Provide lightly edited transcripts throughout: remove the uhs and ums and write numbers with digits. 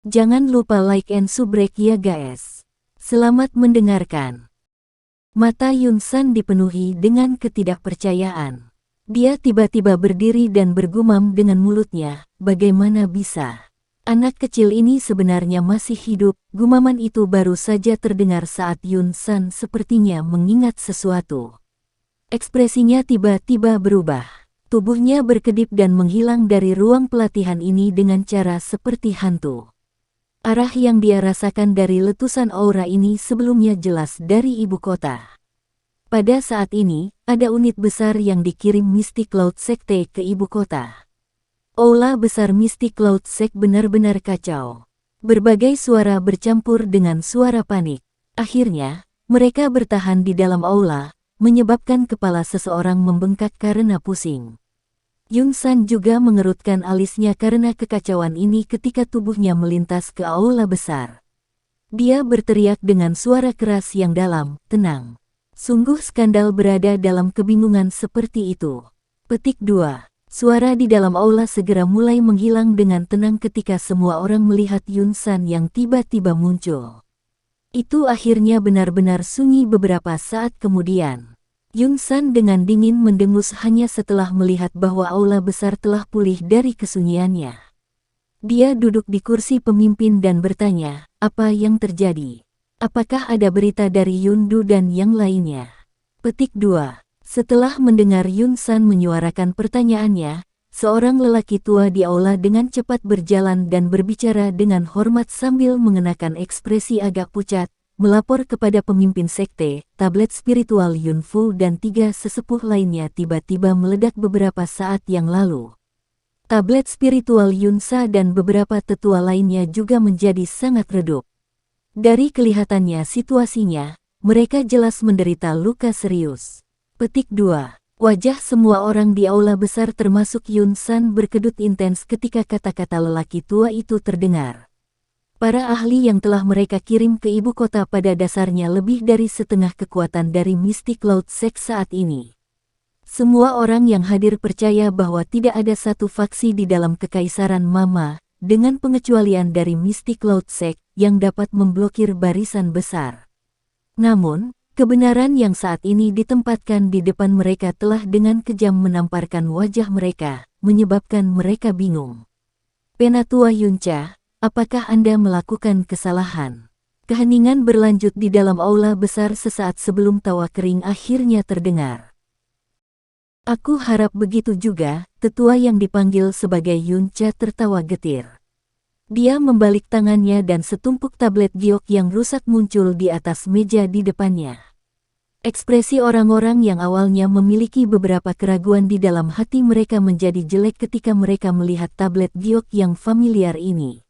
Jangan lupa like and subrek ya guys. Selamat mendengarkan. Mata Yun San dipenuhi dengan ketidakpercayaan. Dia tiba-tiba berdiri dan bergumam dengan mulutnya, bagaimana bisa? Anak kecil ini sebenarnya masih hidup. Gumaman itu baru saja terdengar saat Yun San sepertinya mengingat sesuatu. Ekspresinya tiba-tiba berubah. Tubuhnya berkedip dan menghilang dari ruang pelatihan ini dengan cara seperti hantu. Arah yang dia rasakan dari letusan aura ini sebelumnya jelas dari ibu kota. Pada saat ini, ada unit besar yang dikirim Mystic Cloud Sekte ke ibu kota. Aula besar Mystic Cloud Sek benar-benar kacau. Berbagai suara bercampur dengan suara panik. Akhirnya, mereka bertahan di dalam aula, menyebabkan kepala seseorang membengkak karena pusing. Yun San juga mengerutkan alisnya karena kekacauan ini ketika tubuhnya melintas ke aula besar. Dia berteriak dengan suara keras yang dalam, tenang. Sungguh skandal berada dalam kebingungan seperti itu. Petik 2. Suara di dalam aula segera mulai menghilang dengan tenang ketika semua orang melihat Yun San yang tiba-tiba muncul. Itu akhirnya benar-benar sunyi beberapa saat kemudian. Yun San dengan dingin mendengus hanya setelah melihat bahwa aula besar telah pulih dari kesunyiannya. Dia duduk di kursi pemimpin dan bertanya, apa yang terjadi? Apakah ada berita dari Yundu dan yang lainnya? Petik 2. Setelah mendengar Yun San menyuarakan pertanyaannya, seorang lelaki tua di aula dengan cepat berjalan dan berbicara dengan hormat sambil mengenakan ekspresi agak pucat, melapor kepada pemimpin sekte, tablet spiritual Yun Fu dan 3 sesepuh lainnya tiba-tiba meledak beberapa saat yang lalu. Tablet spiritual Yun Sa dan beberapa tetua lainnya juga menjadi sangat redup. Dari kelihatannya situasinya, mereka jelas menderita luka serius. Petik 2. Wajah semua orang di aula besar termasuk Yun San berkedut intens ketika kata-kata lelaki tua itu terdengar. Para ahli yang telah mereka kirim ke ibu kota pada dasarnya lebih dari setengah kekuatan dari Mystic Cloud Sek saat ini. Semua orang yang hadir percaya bahwa tidak ada satu faksi di dalam kekaisaran Mama, dengan pengecualian dari Mystic Cloud Sek, yang dapat memblokir barisan besar. Namun, kebenaran yang saat ini ditempatkan di depan mereka telah dengan kejam menamparkan wajah mereka, menyebabkan mereka bingung. Penatua Yunca, apakah Anda melakukan kesalahan? Keheningan berlanjut di dalam aula besar sesaat sebelum tawa kering akhirnya terdengar. Aku harap begitu juga, tetua yang dipanggil sebagai Yunca tertawa getir. Dia membalik tangannya dan setumpuk tablet giok yang rusak muncul di atas meja di depannya. Ekspresi orang-orang yang awalnya memiliki beberapa keraguan di dalam hati mereka menjadi jelek ketika mereka melihat tablet giok yang familiar ini.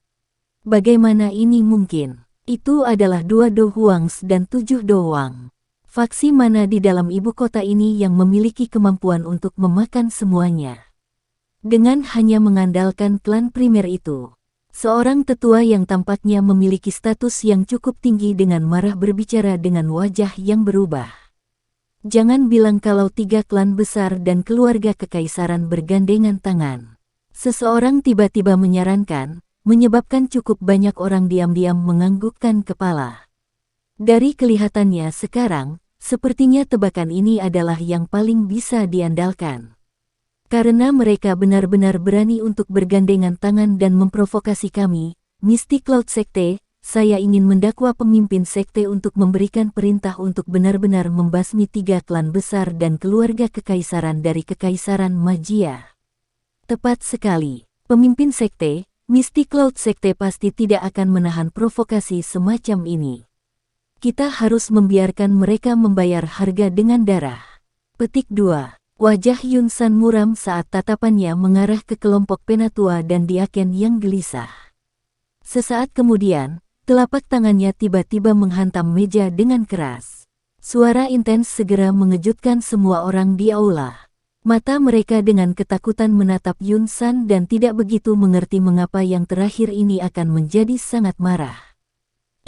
Bagaimana ini mungkin? Itu adalah 2 Do Huangs dan 7 Do Wang. Faksi mana di dalam ibu kota ini yang memiliki kemampuan untuk memakan semuanya? Dengan hanya mengandalkan klan primer itu, seorang tetua yang tampaknya memiliki status yang cukup tinggi dengan marah berbicara dengan wajah yang berubah. Jangan bilang kalau 3 klan besar dan keluarga kekaisaran bergandengan tangan. Seseorang tiba-tiba menyarankan, menyebabkan cukup banyak orang diam-diam menganggukkan kepala. Dari kelihatannya sekarang, sepertinya tebakan ini adalah yang paling bisa diandalkan. Karena mereka benar-benar berani untuk bergandengan tangan dan memprovokasi kami, Mystic Cloud Sekte, saya ingin mendakwa pemimpin sekte untuk memberikan perintah untuk benar-benar membasmi 3 klan besar dan keluarga kekaisaran dari Kekaisaran Magia. Tepat sekali, pemimpin sekte, Mystic Cloud Sekte pasti tidak akan menahan provokasi semacam ini. Kita harus membiarkan mereka membayar harga dengan darah. Petik 2. Wajah Yun San muram saat tatapannya mengarah ke kelompok penatua dan diaken yang gelisah. Sesaat kemudian, telapak tangannya tiba-tiba menghantam meja dengan keras. Suara intens segera mengejutkan semua orang di aula. Mata mereka dengan ketakutan menatap Yun San dan tidak begitu mengerti mengapa yang terakhir ini akan menjadi sangat marah.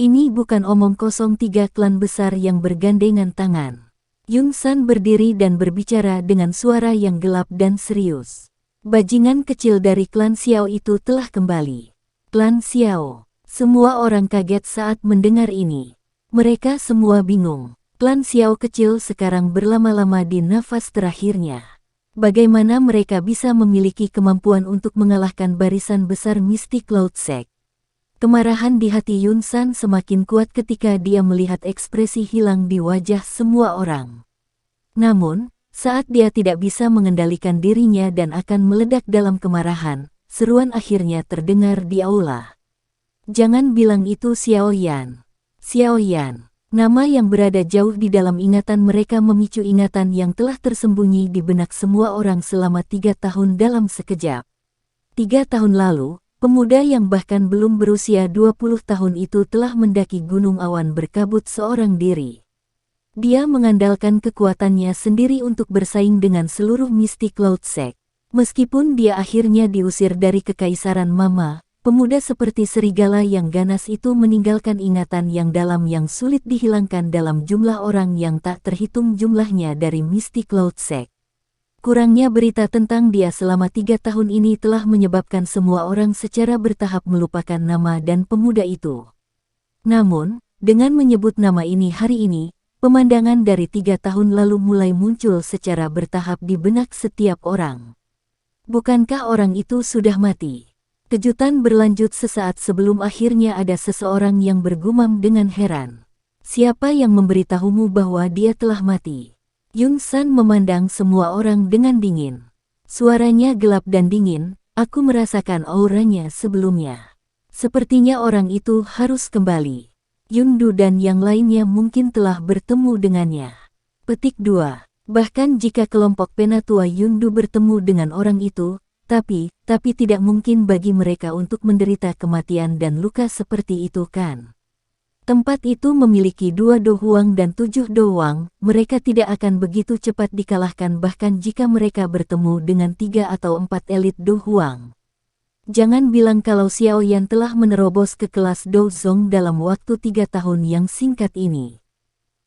Ini bukan omong kosong 3 klan besar yang bergandengan tangan. Yun San berdiri dan berbicara dengan suara yang gelap dan serius. Bajingan kecil dari klan Xiao itu telah kembali. Klan Xiao, Semua orang kaget saat mendengar ini. Mereka semua bingung. Klan Xiao kecil sekarang berlama-lama di nafas terakhirnya. Bagaimana mereka bisa memiliki kemampuan untuk mengalahkan barisan besar mistik Cloud Sect? Kemarahan di hati Yun San semakin kuat ketika dia melihat ekspresi hilang di wajah semua orang. Namun, saat dia tidak bisa mengendalikan dirinya dan akan meledak dalam kemarahan, seruan akhirnya terdengar di aula. Jangan bilang itu Xiao Yan. Xiao Yan. Nama yang berada jauh di dalam ingatan mereka memicu ingatan yang telah tersembunyi di benak semua orang selama 3 tahun dalam sekejap. 3 tahun lalu, pemuda yang bahkan belum berusia 20 tahun itu telah mendaki Gunung Awan berkabut seorang diri. Dia mengandalkan kekuatannya sendiri untuk bersaing dengan seluruh mistik Cloud Sect. Meskipun dia akhirnya diusir dari Kekaisaran Mama, pemuda seperti serigala yang ganas itu meninggalkan ingatan yang dalam yang sulit dihilangkan dalam jumlah orang yang tak terhitung jumlahnya dari mistik Cloud Sect. Kurangnya berita tentang dia selama 3 tahun ini telah menyebabkan semua orang secara bertahap melupakan nama dan pemuda itu. Namun, dengan menyebut nama ini hari ini, pemandangan dari 3 tahun lalu mulai muncul secara bertahap di benak setiap orang. Bukankah orang itu sudah mati? Kejutan berlanjut sesaat sebelum akhirnya ada seseorang yang bergumam dengan heran. Siapa yang memberitahumu bahwa dia telah mati? Yun San memandang semua orang dengan dingin. Suaranya gelap dan dingin, aku merasakan auranya sebelumnya. Sepertinya orang itu harus kembali. Yundu dan yang lainnya mungkin telah bertemu dengannya. Petik 2. Bahkan jika kelompok penatua Yundu bertemu dengan orang itu, tapi tidak mungkin bagi mereka untuk menderita kematian dan luka seperti itu kan. Tempat itu memiliki 2 Do Huang dan 7 Do Wang, mereka tidak akan begitu cepat dikalahkan bahkan jika mereka bertemu dengan 3 atau 4 elit Do Huang. Jangan bilang kalau Xiao Yan telah menerobos ke kelas Do Zong dalam waktu 3 tahun yang singkat ini.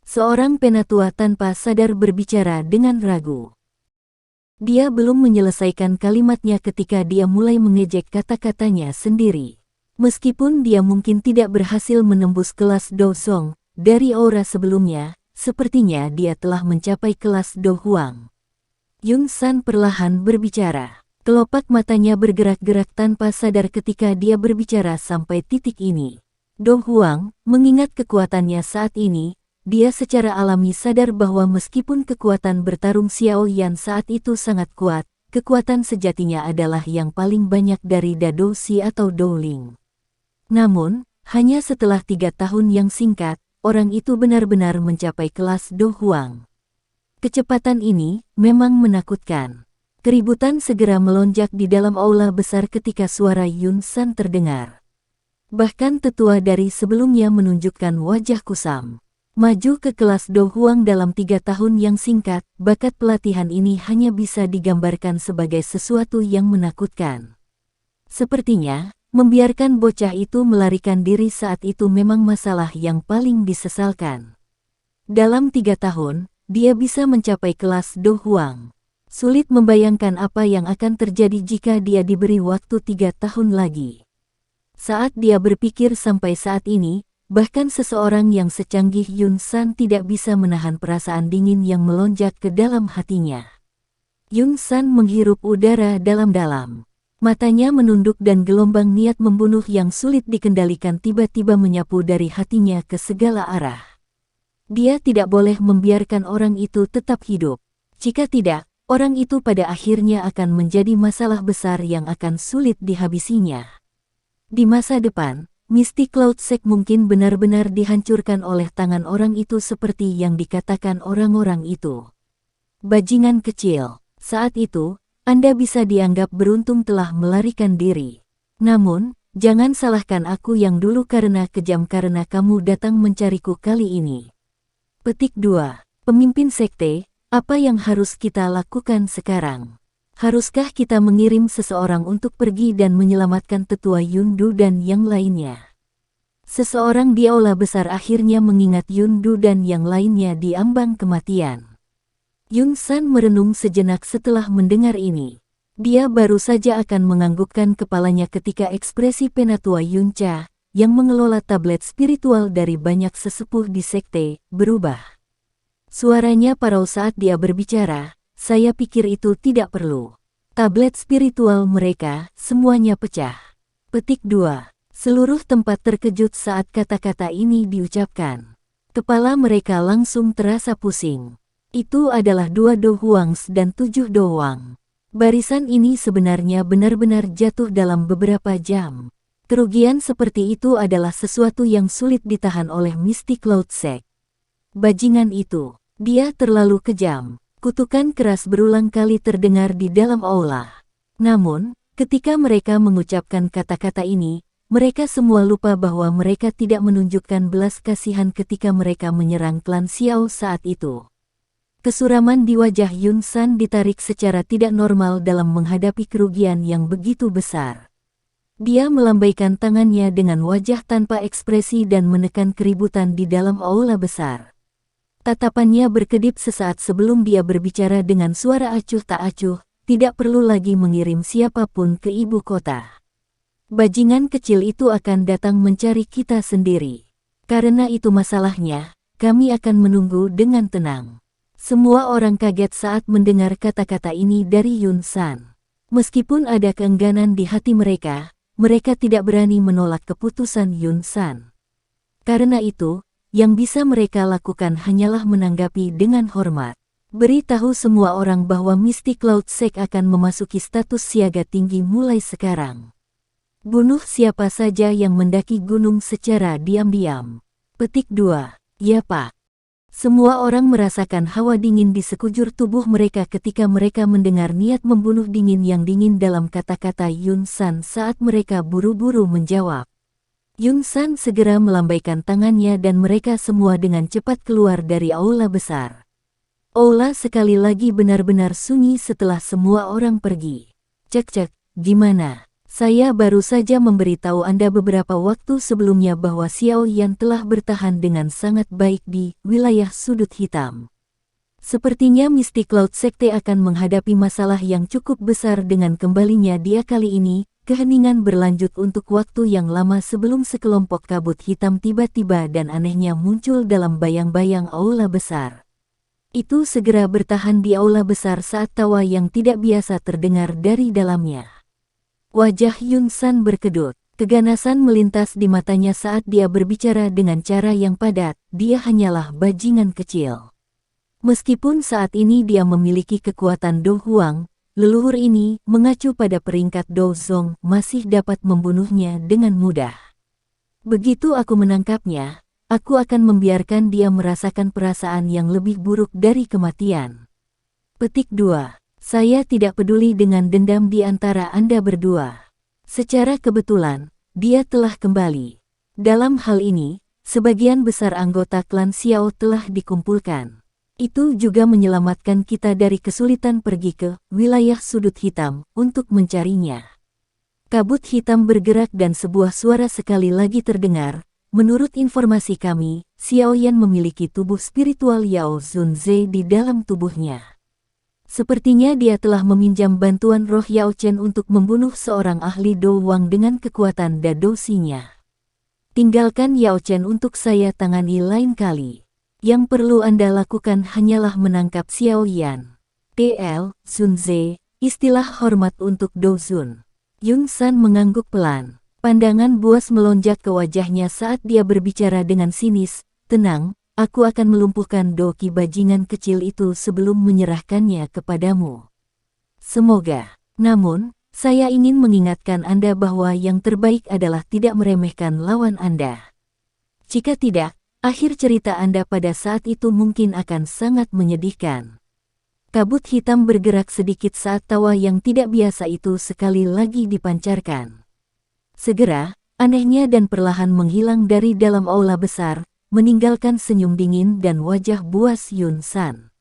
Seorang penatua tanpa sadar berbicara dengan ragu. Dia belum menyelesaikan kalimatnya ketika dia mulai mengejek kata-katanya sendiri. Meskipun dia mungkin tidak berhasil menembus kelas Do Zong, dari aura sebelumnya, sepertinya dia telah mencapai kelas Do Huang. Yun San perlahan berbicara. Kelopak matanya bergerak-gerak tanpa sadar ketika dia berbicara sampai titik ini. Do Huang, mengingat kekuatannya saat ini, dia secara alami sadar bahwa meskipun kekuatan bertarung Xiao Yan saat itu sangat kuat, kekuatan sejatinya adalah yang paling banyak dari Dado Si atau Douling. Namun, hanya setelah 3 tahun yang singkat, orang itu benar-benar mencapai kelas Do Huang. Kecepatan ini memang menakutkan. Keributan segera melonjak di dalam aula besar ketika suara Yun San terdengar. Bahkan tetua dari sebelumnya menunjukkan wajah kusam. Maju ke kelas Do Huang dalam 3 tahun yang singkat, bakat pelatihan ini hanya bisa digambarkan sebagai sesuatu yang menakutkan. Sepertinya, membiarkan bocah itu melarikan diri saat itu memang masalah yang paling disesalkan. Dalam 3 tahun, dia bisa mencapai kelas Do Huang. Sulit membayangkan apa yang akan terjadi jika dia diberi waktu 3 tahun lagi. Saat dia berpikir sampai saat ini, bahkan seseorang yang secanggih Yun San tidak bisa menahan perasaan dingin yang melonjak ke dalam hatinya. Yun San menghirup udara dalam-dalam. Matanya menunduk dan gelombang niat membunuh yang sulit dikendalikan tiba-tiba menyapu dari hatinya ke segala arah. Dia tidak boleh membiarkan orang itu tetap hidup. Jika tidak, orang itu pada akhirnya akan menjadi masalah besar yang akan sulit dihabisinya. Di masa depan, Mistik Cloud Sect mungkin benar-benar dihancurkan oleh tangan orang itu seperti yang dikatakan orang-orang itu. Bajingan kecil, saat itu, Anda bisa dianggap beruntung telah melarikan diri. Namun, jangan salahkan aku yang dulu karena kejam karena kamu datang mencariku kali ini. Petik 2. Pemimpin sekte, apa yang harus kita lakukan sekarang? Haruskah kita mengirim seseorang untuk pergi dan menyelamatkan tetua Yundu dan yang lainnya? Seseorang di aula besar akhirnya mengingat Yundu dan yang lainnya di ambang kematian. Yun San merenung sejenak setelah mendengar ini. Dia baru saja akan menganggukkan kepalanya ketika ekspresi penatua Yunca, yang mengelola tablet spiritual dari banyak sesepuh di sekte, berubah. Suaranya parau saat dia berbicara, saya pikir itu tidak perlu. Tablet spiritual mereka, semuanya pecah. Petik 2. Seluruh tempat terkejut saat kata-kata ini diucapkan. Kepala mereka langsung terasa pusing. Itu adalah 2 Do Huangs dan 7 Do Wang. Barisan ini sebenarnya benar-benar jatuh dalam beberapa jam. Kerugian seperti itu adalah sesuatu yang sulit ditahan oleh Mystic Cloud Sect. Bajingan itu, dia terlalu kejam. Kutukan keras berulang kali terdengar di dalam aula. Namun, ketika mereka mengucapkan kata-kata ini, mereka semua lupa bahwa mereka tidak menunjukkan belas kasihan ketika mereka menyerang klan Xiao saat itu. Kesuraman di wajah Yun San ditarik secara tidak normal dalam menghadapi kerugian yang begitu besar. Dia melambaikan tangannya dengan wajah tanpa ekspresi dan menekan keributan di dalam aula besar. Tatapannya berkedip sesaat sebelum dia berbicara dengan suara acuh tak acuh, tidak perlu lagi mengirim siapapun ke ibu kota. Bajingan kecil itu akan datang mencari kita sendiri. Karena itu masalahnya, kami akan menunggu dengan tenang. Semua orang kaget saat mendengar kata-kata ini dari Yun San. Meskipun ada keengganan di hati mereka, mereka tidak berani menolak keputusan Yun San. Karena itu, yang bisa mereka lakukan hanyalah menanggapi dengan hormat. Beritahu semua orang bahwa Mystic Cloud Sect akan memasuki status siaga tinggi mulai sekarang. Bunuh siapa saja yang mendaki gunung secara diam-diam. Petik 2. Ya Pak. Semua orang merasakan hawa dingin di sekujur tubuh mereka ketika mereka mendengar niat membunuh dingin yang dingin dalam kata-kata Yun San saat mereka buru-buru menjawab. Yun San segera melambaikan tangannya dan mereka semua dengan cepat keluar dari aula besar. Aula sekali lagi benar-benar sunyi setelah semua orang pergi. Cek, gimana? Saya baru saja memberitahu Anda beberapa waktu sebelumnya bahwa Xiao Yan telah bertahan dengan sangat baik di wilayah sudut hitam. Sepertinya Mystic Cloud Sekte akan menghadapi masalah yang cukup besar dengan kembalinya dia kali ini. Keheningan berlanjut untuk waktu yang lama sebelum sekelompok kabut hitam tiba-tiba dan anehnya muncul dalam bayang-bayang aula besar. Itu segera bertahan di aula besar saat tawa yang tidak biasa terdengar dari dalamnya. Wajah Yun San berkedut, keganasan melintas di matanya saat dia berbicara dengan cara yang padat, dia hanyalah bajingan kecil. Meskipun saat ini dia memiliki kekuatan Do Huang, leluhur ini, mengacu pada peringkat Do Zong, masih dapat membunuhnya dengan mudah. Begitu aku menangkapnya, aku akan membiarkan dia merasakan perasaan yang lebih buruk dari kematian. Petik 2. Saya tidak peduli dengan dendam di antara Anda berdua. Secara kebetulan, dia telah kembali. Dalam hal ini, sebagian besar anggota klan Xiao telah dikumpulkan. Itu juga menyelamatkan kita dari kesulitan pergi ke wilayah sudut hitam untuk mencarinya. Kabut hitam bergerak dan sebuah suara sekali lagi terdengar. Menurut informasi kami, Xiao Yan memiliki tubuh spiritual Yao Zunze di dalam tubuhnya. Sepertinya dia telah meminjam bantuan roh Yao Chen untuk membunuh seorang ahli Do Wang dengan kekuatan dadosinya. Tinggalkan Yao Chen untuk saya tangani lain kali. Yang perlu Anda lakukan hanyalah menangkap Xiao Yan. TL, Zunze, istilah hormat untuk Do Zun. Yun San mengangguk pelan. Pandangan buas melonjak ke wajahnya saat dia berbicara dengan sinis. Tenang. Aku akan melumpuhkan doki bajingan kecil itu sebelum menyerahkannya kepadamu. Semoga. Namun, saya ingin mengingatkan Anda bahwa yang terbaik adalah tidak meremehkan lawan Anda. Jika tidak, akhir cerita Anda pada saat itu mungkin akan sangat menyedihkan. Kabut hitam bergerak sedikit saat tawa yang tidak biasa itu sekali lagi dipancarkan. Segera, anehnya dan perlahan menghilang dari dalam aula besar, meninggalkan senyum dingin dan wajah buas Yun San.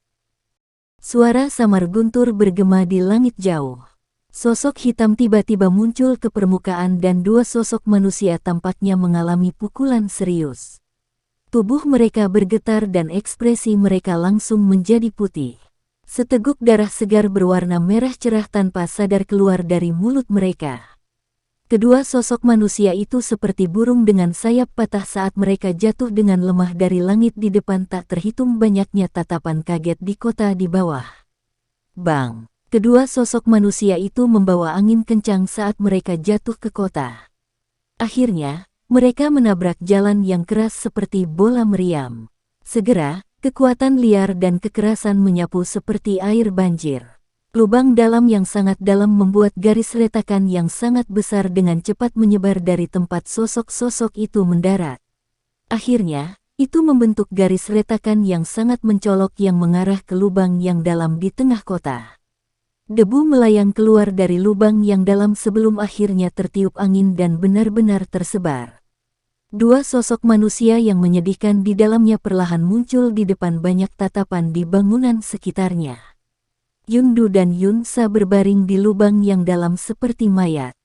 Suara samar guntur bergema di langit jauh. Sosok hitam tiba-tiba muncul ke permukaan dan 2 sosok manusia tampaknya mengalami pukulan serius. Tubuh mereka bergetar dan ekspresi mereka langsung menjadi putih. Seteguk darah segar berwarna merah cerah tanpa sadar keluar dari mulut mereka. Kedua sosok manusia itu seperti burung dengan sayap patah saat mereka jatuh dengan lemah dari langit di depan tak terhitung banyaknya tatapan kaget di kota di bawah. Bang! Kedua sosok manusia itu membawa angin kencang saat mereka jatuh ke kota. Akhirnya, mereka menabrak jalan yang keras seperti bola meriam. Segera, kekuatan liar dan kekerasan menyapu seperti air banjir. Lubang dalam yang sangat dalam membuat garis retakan yang sangat besar dengan cepat menyebar dari tempat sosok-sosok itu mendarat. Akhirnya, itu membentuk garis retakan yang sangat mencolok yang mengarah ke lubang yang dalam di tengah kota. Debu melayang keluar dari lubang yang dalam sebelum akhirnya tertiup angin dan benar-benar tersebar. Dua sosok manusia yang menyedihkan di dalamnya perlahan muncul di depan banyak tatapan di bangunan sekitarnya. Yundu dan Yunsa berbaring di lubang yang dalam seperti mayat.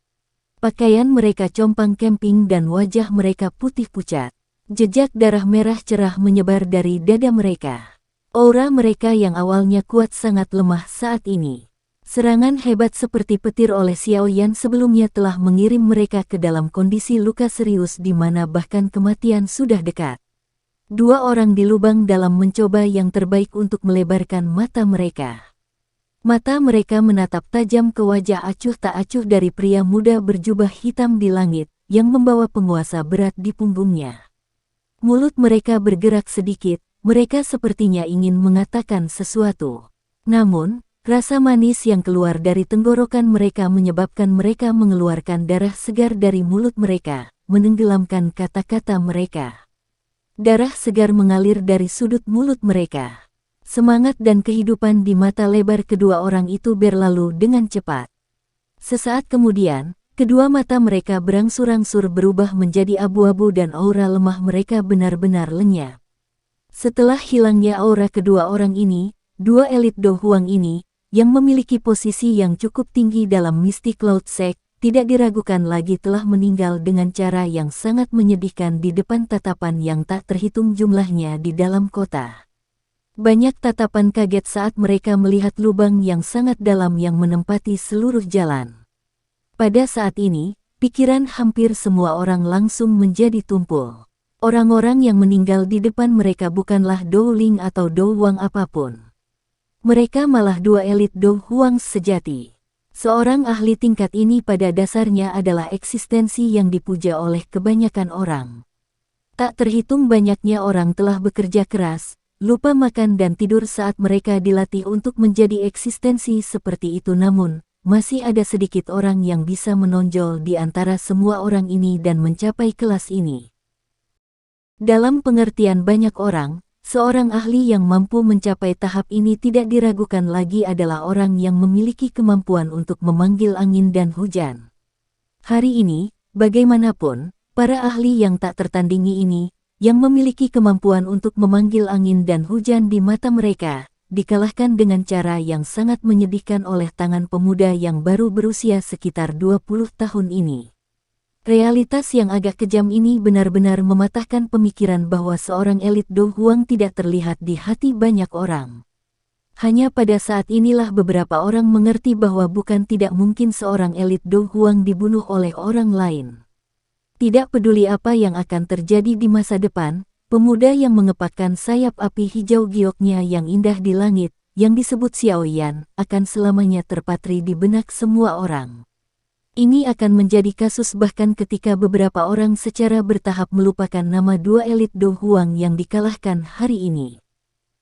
Pakaian mereka compang camping dan wajah mereka putih pucat. Jejak darah merah cerah menyebar dari dada mereka. Aura mereka yang awalnya kuat sangat lemah saat ini. Serangan hebat seperti petir oleh Xiaoyan sebelumnya telah mengirim mereka ke dalam kondisi luka serius di mana bahkan kematian sudah dekat. Dua orang di lubang dalam mencoba yang terbaik untuk melebarkan mata mereka. Mata mereka menatap tajam ke wajah acuh tak acuh dari pria muda berjubah hitam di langit yang membawa penguasa berat di punggungnya. Mulut mereka bergerak sedikit, mereka sepertinya ingin mengatakan sesuatu. Namun, rasa manis yang keluar dari tenggorokan mereka menyebabkan mereka mengeluarkan darah segar dari mulut mereka, menenggelamkan kata-kata mereka. Darah segar mengalir dari sudut mulut mereka. Semangat dan kehidupan di mata lebar kedua orang itu berlalu dengan cepat. Sesaat kemudian, kedua mata mereka berangsur-angsur berubah menjadi abu-abu dan aura lemah mereka benar-benar lenyap. Setelah hilangnya aura kedua orang ini, dua elit Do Huang ini, yang memiliki posisi yang cukup tinggi dalam Mystic Cloud Sect, tidak diragukan lagi telah meninggal dengan cara yang sangat menyedihkan di depan tatapan yang tak terhitung jumlahnya di dalam kota. Banyak tatapan kaget saat mereka melihat lubang yang sangat dalam yang menempati seluruh jalan. Pada saat ini, pikiran hampir semua orang langsung menjadi tumpul. Orang-orang yang meninggal di depan mereka bukanlah Dou Ling atau Dou Wang apapun. Mereka malah dua elit Do Huang sejati. Seorang ahli tingkat ini pada dasarnya adalah eksistensi yang dipuja oleh kebanyakan orang. Tak terhitung banyaknya orang telah bekerja keras, lupa makan dan tidur saat mereka dilatih untuk menjadi eksistensi seperti itu, namun masih ada sedikit orang yang bisa menonjol di antara semua orang ini dan mencapai kelas ini. Dalam pengertian banyak orang, seorang ahli yang mampu mencapai tahap ini tidak diragukan lagi adalah orang yang memiliki kemampuan untuk memanggil angin dan hujan. Hari ini, bagaimanapun, para ahli yang tak tertandingi ini, yang memiliki kemampuan untuk memanggil angin dan hujan di mata mereka, dikalahkan dengan cara yang sangat menyedihkan oleh tangan pemuda yang baru berusia sekitar 20 tahun ini. Realitas yang agak kejam ini benar-benar mematahkan pemikiran bahwa seorang elit Do Huang tidak terlihat di hati banyak orang. Hanya pada saat inilah beberapa orang mengerti bahwa bukan tidak mungkin seorang elit Do Huang dibunuh oleh orang lain. Tidak peduli apa yang akan terjadi di masa depan, pemuda yang mengepakkan sayap api hijau gioknya yang indah di langit, yang disebut Xiaoyan, akan selamanya terpatri di benak semua orang. Ini akan menjadi kasus bahkan ketika beberapa orang secara bertahap melupakan nama dua elit Do Huang yang dikalahkan hari ini.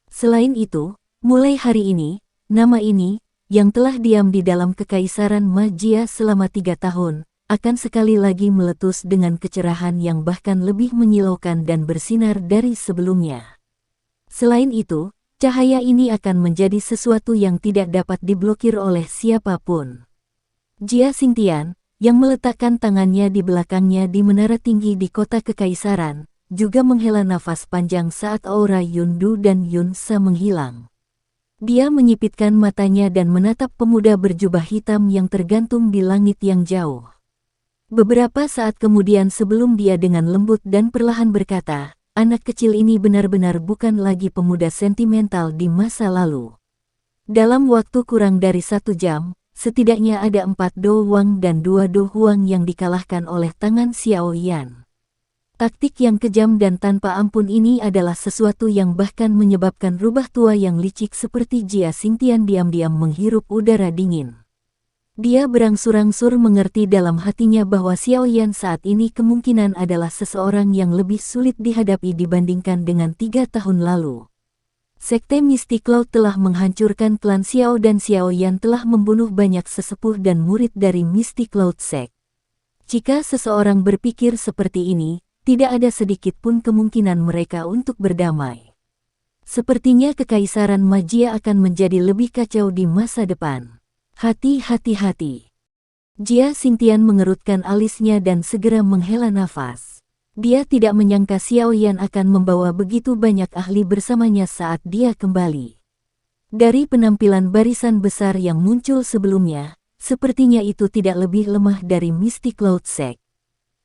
Selain itu, mulai hari ini, nama ini, yang telah diam di dalam kekaisaran Majia selama 3 tahun, akan sekali lagi meletus dengan kecerahan yang bahkan lebih menyilaukan dan bersinar dari sebelumnya. Selain itu, cahaya ini akan menjadi sesuatu yang tidak dapat diblokir oleh siapapun. Jia Xingtian, yang meletakkan tangannya di belakangnya di menara tinggi di kota kekaisaran, juga menghela nafas panjang saat aura Yundu dan Yunsa menghilang. Dia menyipitkan matanya dan menatap pemuda berjubah hitam yang tergantung di langit yang jauh. Beberapa saat kemudian sebelum dia dengan lembut dan perlahan berkata, anak kecil ini benar-benar bukan lagi pemuda sentimental di masa lalu. Dalam waktu kurang dari 1 jam, setidaknya ada 4 Do Huang dan 2 Do Huang yang dikalahkan oleh tangan Xiao Yan. Taktik yang kejam dan tanpa ampun ini adalah sesuatu yang bahkan menyebabkan rubah tua yang licik seperti Jia Xingtian diam-diam menghirup udara dingin. Dia berangsur-angsur mengerti dalam hatinya bahwa Xiao Yan saat ini kemungkinan adalah seseorang yang lebih sulit dihadapi dibandingkan dengan 3 tahun lalu. Sekte Mystic Cloud telah menghancurkan klan Xiao dan Xiao Yan telah membunuh banyak sesepuh dan murid dari Mystic Cloud Sect. Jika seseorang berpikir seperti ini, tidak ada sedikit pun kemungkinan mereka untuk berdamai. Sepertinya kekaisaran magia akan menjadi lebih kacau di masa depan. Hati-hati. Jia Xingtian mengerutkan alisnya dan segera menghela nafas. Dia tidak menyangka Xiao Yan akan membawa begitu banyak ahli bersamanya saat dia kembali. Dari penampilan barisan besar yang muncul sebelumnya, sepertinya itu tidak lebih lemah dari Mystic Cloud Sect.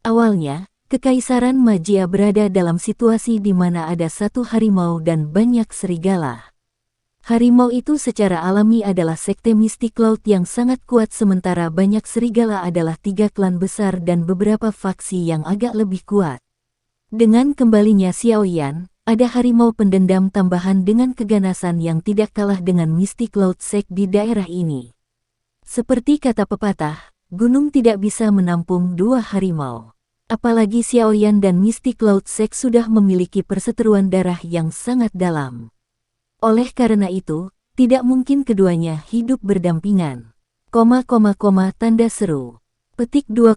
Awalnya, Kekaisaran Magia berada dalam situasi di mana ada satu harimau dan banyak serigala. Harimau itu secara alami adalah sekte Mystic Cloud yang sangat kuat sementara banyak serigala adalah 3 klan besar dan beberapa faksi yang agak lebih kuat. Dengan kembalinya Xiao Yan, ada harimau pendendam tambahan dengan keganasan yang tidak kalah dengan Mystic Cloud Sect di daerah ini. Seperti kata pepatah, gunung tidak bisa menampung 2 harimau. Apalagi Xiao Yan dan Mystic Cloud Sect sudah memiliki perseteruan darah yang sangat dalam. Oleh karena itu, tidak mungkin keduanya hidup berdampingan. Tanda seru. Petik 2,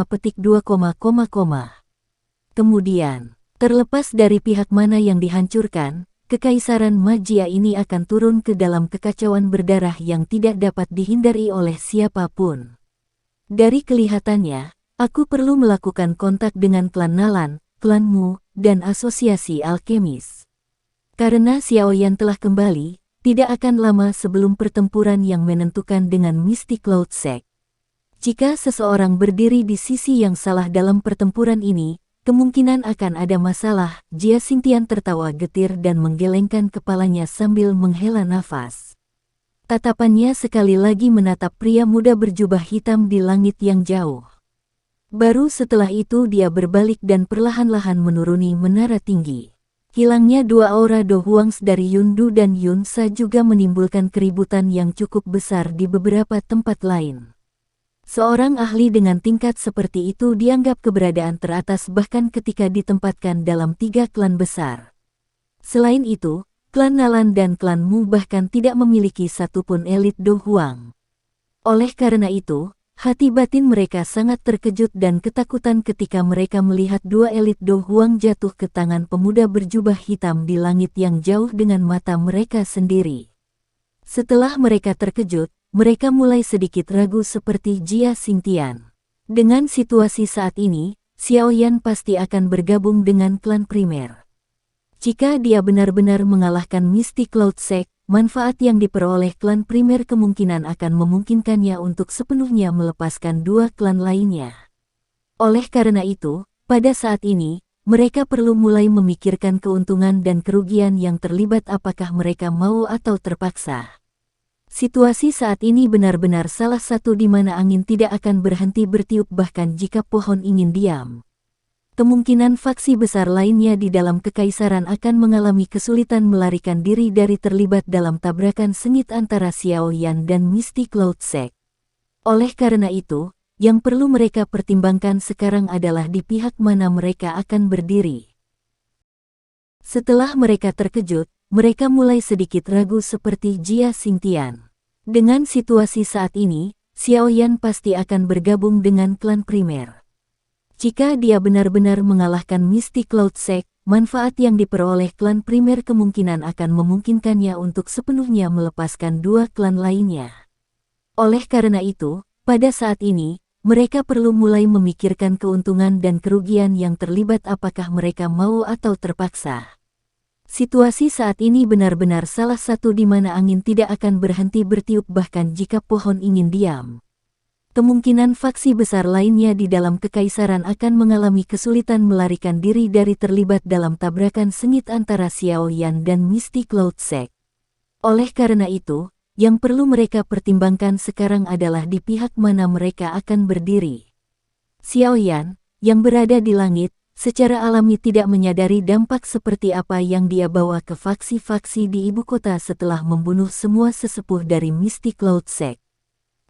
petik 2, Kemudian, terlepas dari pihak mana yang dihancurkan, kekaisaran magia ini akan turun ke dalam kekacauan berdarah yang tidak dapat dihindari oleh siapapun. Dari kelihatannya, aku perlu melakukan kontak dengan klan Nalan, klan Mu, dan asosiasi alkemis. Karena Xiao Yan telah kembali, tidak akan lama sebelum pertempuran yang menentukan dengan Mystic Cloud Sect. Jika seseorang berdiri di sisi yang salah dalam pertempuran ini, kemungkinan akan ada masalah. Jia Xingtian tertawa getir dan menggelengkan kepalanya sambil menghela nafas. Tatapannya sekali lagi menatap pria muda berjubah hitam di langit yang jauh. Baru setelah itu dia berbalik dan perlahan-lahan menuruni menara tinggi. Hilangnya 2 aura Do Huangs dari Yundu dan Yunsa juga menimbulkan keributan yang cukup besar di beberapa tempat lain. Seorang ahli dengan tingkat seperti itu dianggap keberadaan teratas bahkan ketika ditempatkan dalam 3 klan besar. Selain itu, klan Nalan dan klan Mu bahkan tidak memiliki satupun elit Do Huang. Oleh karena itu, hati batin mereka sangat terkejut dan ketakutan ketika mereka melihat 2 elit Do Huang jatuh ke tangan pemuda berjubah hitam di langit yang jauh dengan mata mereka sendiri. Setelah mereka terkejut, mereka mulai sedikit ragu seperti Jia Xingtian. Dengan situasi saat ini, Xiao Yan pasti akan bergabung dengan klan primer. Jika dia benar-benar mengalahkan Mystic Cloud Sect, manfaat yang diperoleh klan primer kemungkinan akan memungkinkannya untuk sepenuhnya melepaskan 2 klan lainnya. Oleh karena itu, pada saat ini, mereka perlu mulai memikirkan keuntungan dan kerugian yang terlibat apakah mereka mau atau terpaksa. Situasi saat ini benar-benar salah satu di mana angin tidak akan berhenti bertiup bahkan jika pohon ingin diam. Kemungkinan faksi besar lainnya di dalam kekaisaran akan mengalami kesulitan melarikan diri dari terlibat dalam tabrakan sengit antara Xiao Yan dan Mystic Cloud Sect. Oleh karena itu, yang perlu mereka pertimbangkan sekarang adalah di pihak mana mereka akan berdiri. Setelah mereka terkejut, mereka mulai sedikit ragu seperti Jia Xingtian. Dengan situasi saat ini, Xiao Yan pasti akan bergabung dengan klan primer. Jika dia benar-benar mengalahkan Mystic Cloud Sect, manfaat yang diperoleh klan primer kemungkinan akan memungkinkannya untuk sepenuhnya melepaskan 2 klan lainnya. Oleh karena itu, pada saat ini, mereka perlu mulai memikirkan keuntungan dan kerugian yang terlibat apakah mereka mau atau terpaksa. Situasi saat ini benar-benar salah satu di mana angin tidak akan berhenti bertiup bahkan jika pohon ingin diam. Kemungkinan faksi besar lainnya di dalam kekaisaran akan mengalami kesulitan melarikan diri dari terlibat dalam tabrakan sengit antara Xiao Yan dan Mystic Cloud Sect. Oleh karena itu, Yang perlu mereka pertimbangkan sekarang adalah di pihak mana mereka akan berdiri. Xiaoyan, yang berada di langit, secara alami tidak menyadari dampak seperti apa yang dia bawa ke faksi-faksi di ibu kota setelah membunuh semua sesepuh dari Mystic Cloud Sect.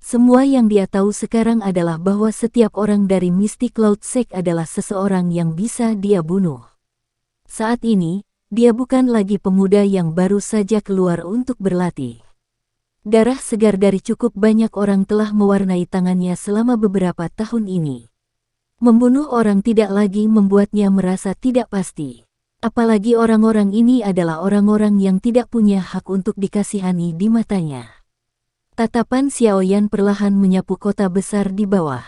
Semua yang dia tahu sekarang adalah bahwa setiap orang dari Mystic Cloud Sect adalah seseorang yang bisa dia bunuh. Saat ini, dia bukan lagi pemuda yang baru saja keluar untuk berlatih. Darah segar dari cukup banyak orang telah mewarnai tangannya selama beberapa tahun ini. Membunuh orang tidak lagi membuatnya merasa tidak pasti. Apalagi orang-orang ini adalah orang-orang yang tidak punya hak untuk dikasihani di matanya. Tatapan Xiaoyan perlahan menyapu kota besar di bawah.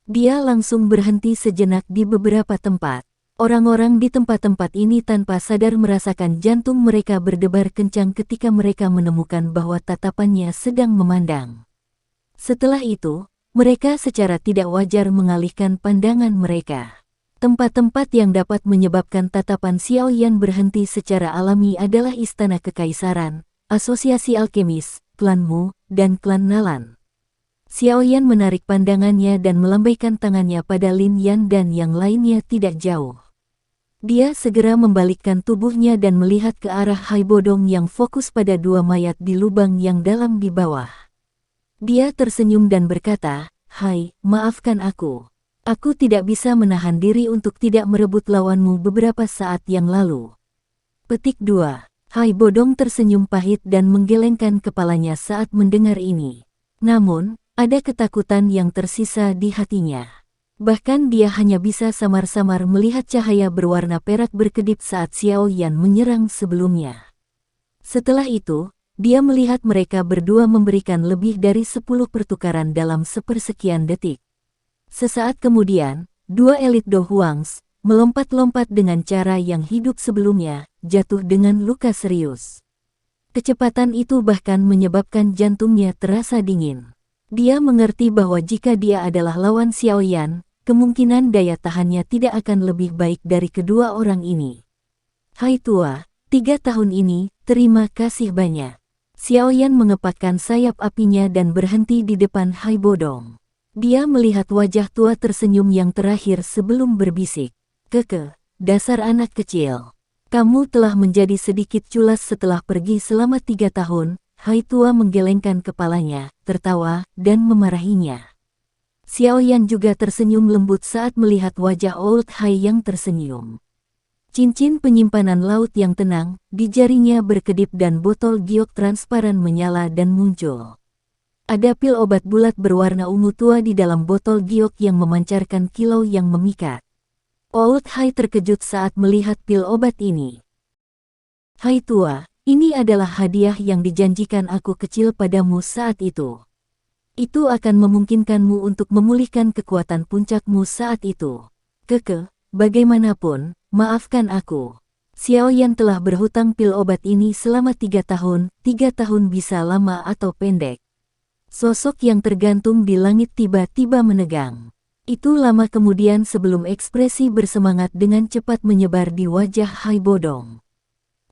Dia langsung berhenti sejenak di beberapa tempat. Orang-orang di tempat-tempat ini tanpa sadar merasakan jantung mereka berdebar kencang ketika mereka menemukan bahwa tatapannya sedang memandang. Setelah itu, mereka secara tidak wajar mengalihkan pandangan mereka. Tempat-tempat yang dapat menyebabkan tatapan Xiaoyan berhenti secara alami adalah Istana Kekaisaran, Asosiasi Alkemis, Klan Mu, dan Klan Nalan. Xiaoyan menarik pandangannya dan melambaikan tangannya pada Lin Yan dan yang lainnya tidak jauh. Dia segera membalikkan tubuhnya dan melihat ke arah Hai Bodong yang fokus pada dua mayat di lubang yang dalam di bawah. Dia tersenyum dan berkata, "Hai, maafkan aku. Aku tidak bisa menahan diri untuk tidak merebut lawanmu beberapa saat yang lalu." Petik 2. Hai Bodong tersenyum pahit dan menggelengkan kepalanya saat mendengar ini. Namun, ada ketakutan yang tersisa di hatinya. Bahkan dia hanya bisa samar-samar melihat cahaya berwarna perak berkedip saat Xiaoyan menyerang sebelumnya. Setelah itu, dia melihat mereka berdua memberikan lebih dari 10 pertukaran dalam sepersekian detik. Sesaat kemudian, dua elit Do Huangs melompat-lompat dengan cara yang hidup sebelumnya, jatuh dengan luka serius. Kecepatan itu bahkan menyebabkan jantungnya terasa dingin. Dia mengerti bahwa jika dia adalah lawan Xiaoyan, kemungkinan daya tahannya tidak akan lebih baik dari kedua orang ini. "Hai tua, 3 tahun ini, terima kasih banyak." Xiaoyan mengepakkan sayap apinya dan berhenti di depan Hai Bodong. Dia melihat wajah tua tersenyum yang terakhir sebelum berbisik, "Keke, dasar anak kecil. Kamu telah menjadi sedikit culas setelah pergi selama 3 tahun." Hai tua menggelengkan kepalanya, tertawa, dan memarahinya. Xiaoyan juga tersenyum lembut saat melihat wajah Old Hai yang tersenyum. Cincin penyimpanan laut yang tenang, di jarinya berkedip dan botol giok transparan menyala dan muncul. Ada pil obat bulat berwarna ungu tua di dalam botol giok yang memancarkan kilau yang memikat. Old Hai terkejut saat melihat pil obat ini. "Hai tua, ini adalah hadiah yang dijanjikan aku kecil padamu saat itu. Itu akan memungkinkanmu untuk memulihkan kekuatan puncakmu saat itu. Keke, bagaimanapun, maafkan aku. Xiaoyan telah berhutang pil obat ini selama 3 tahun, 3 tahun bisa lama atau pendek." Sosok yang tergantung di langit tiba-tiba menegang. Itu lama kemudian sebelum ekspresi bersemangat dengan cepat menyebar di wajah Hai Bodong.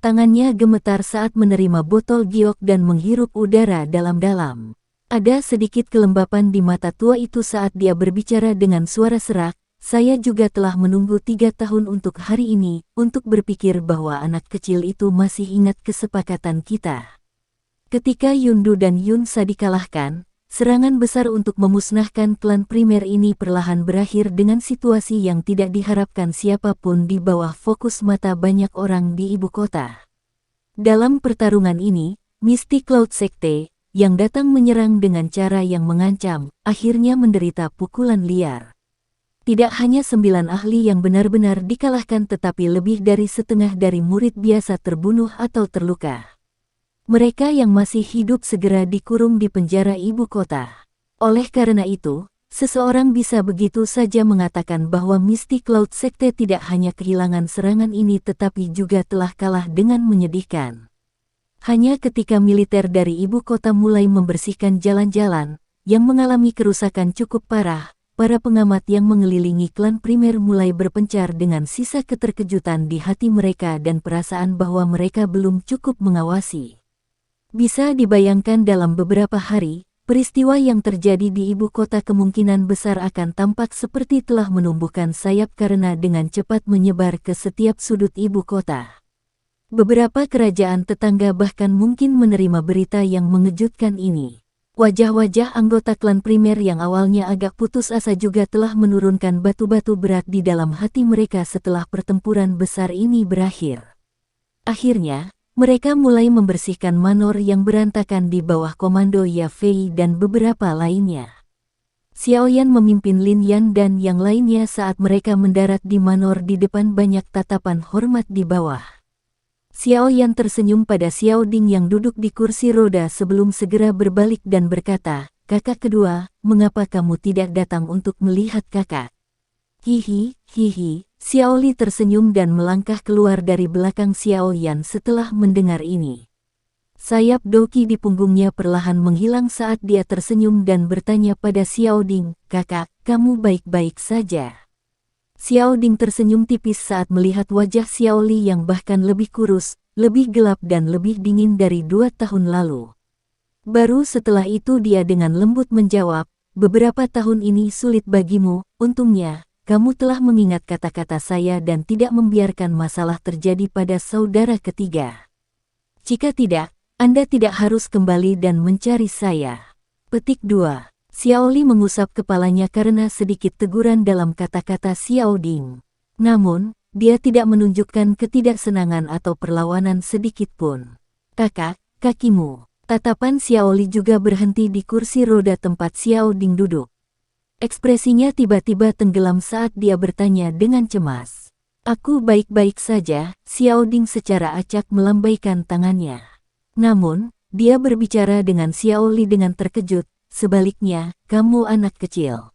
Tangannya gemetar saat menerima botol giok dan menghirup udara dalam-dalam. Ada sedikit kelembapan di mata tua itu saat dia berbicara dengan suara serak, "Saya juga telah menunggu 3 tahun untuk hari ini, untuk berpikir bahwa anak kecil itu masih ingat kesepakatan kita." Ketika Yundu dan Yunsa dikalahkan, serangan besar untuk memusnahkan klan primer ini perlahan berakhir dengan situasi yang tidak diharapkan siapapun di bawah fokus mata banyak orang di ibu kota. Dalam pertarungan ini, Mystic Cloud Sekte, yang datang menyerang dengan cara yang mengancam, akhirnya menderita pukulan liar. Tidak hanya 9 ahli yang benar-benar dikalahkan tetapi lebih dari setengah dari murid biasa terbunuh atau terluka. Mereka yang masih hidup segera dikurung di penjara ibu kota. Oleh karena itu, seseorang bisa begitu saja mengatakan bahwa Mystic Cloud Sekte tidak hanya kehilangan serangan ini tetapi juga telah kalah dengan menyedihkan. Hanya ketika militer dari ibu kota mulai membersihkan jalan-jalan, yang mengalami kerusakan cukup parah, para pengamat yang mengelilingi klan primer mulai berpencar dengan sisa keterkejutan di hati mereka dan perasaan bahwa mereka belum cukup mengawasi. Bisa dibayangkan dalam beberapa hari, peristiwa yang terjadi di ibu kota kemungkinan besar akan tampak seperti telah menumbuhkan sayap karena dengan cepat menyebar ke setiap sudut ibu kota. Beberapa kerajaan tetangga bahkan mungkin menerima berita yang mengejutkan ini. Wajah-wajah anggota klan primer yang awalnya agak putus asa juga telah menurunkan batu-batu berat di dalam hati mereka setelah pertempuran besar ini berakhir. Akhirnya, mereka mulai membersihkan manor yang berantakan di bawah komando Ya Fei dan beberapa lainnya. Xiao Yan memimpin Lin Yan dan yang lainnya saat mereka mendarat di manor di depan banyak tatapan hormat di bawah. Xiao Yan tersenyum pada Xiao Ding yang duduk di kursi roda sebelum segera berbalik dan berkata, "Kakak kedua, mengapa kamu tidak datang untuk melihat kakak?" Hihi, hihi, Xiao Li tersenyum dan melangkah keluar dari belakang Xiao Yan setelah mendengar ini. Sayap doki di punggungnya perlahan menghilang saat dia tersenyum dan bertanya pada Xiao Ding, "Kakak, kamu baik-baik saja?" Xiao Ding tersenyum tipis saat melihat wajah Xiao Li yang bahkan lebih kurus, lebih gelap dan lebih dingin dari 2 tahun lalu. Baru setelah itu dia dengan lembut menjawab, "Beberapa tahun ini sulit bagimu, untungnya, kamu telah mengingat kata-kata saya dan tidak membiarkan masalah terjadi pada saudara ketiga. Jika tidak, Anda tidak harus kembali dan mencari saya." Petik 2. Xiao Li mengusap kepalanya karena sedikit teguran dalam kata-kata Xiao Ding. Namun, dia tidak menunjukkan ketidaksenangan atau perlawanan sedikit pun. "Kakak, kakimu." Tatapan Xiao Li juga berhenti di kursi roda tempat Xiao Ding duduk. Ekspresinya tiba-tiba tenggelam saat dia bertanya dengan cemas. "Aku baik-baik saja," Xiao Ding secara acak melambaikan tangannya. Namun, dia berbicara dengan Xiao Li dengan terkejut. "Sebaliknya, kamu anak kecil.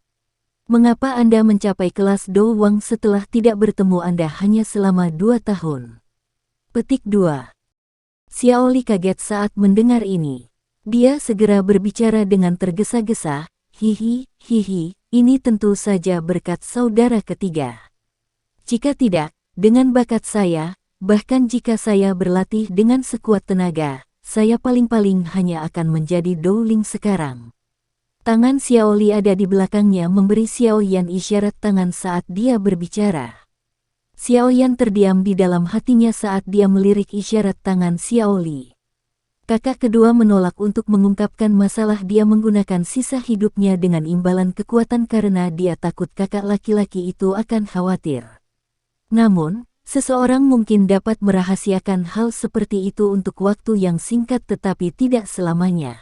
Mengapa Anda mencapai kelas Do Wang setelah tidak bertemu Anda hanya selama 2 tahun?" Petik 2. Xiao Li kaget saat mendengar ini. Dia segera berbicara dengan tergesa-gesa, "Hihi, hihi, ini tentu saja berkat saudara ketiga. Jika tidak, dengan bakat saya, bahkan jika saya berlatih dengan sekuat tenaga, saya paling-paling hanya akan menjadi Dowling sekarang." Tangan Xiao Li ada di belakangnya memberi Xiao Yan isyarat tangan saat dia berbicara. Xiao Yan terdiam di dalam hatinya saat dia melirik isyarat tangan Xiao Li. Kakak kedua menolak untuk mengungkapkan masalah dia menggunakan sisa hidupnya dengan imbalan kekuatan karena dia takut kakak laki-laki itu akan khawatir. Namun, seseorang mungkin dapat merahasiakan hal seperti itu untuk waktu yang singkat tetapi tidak selamanya.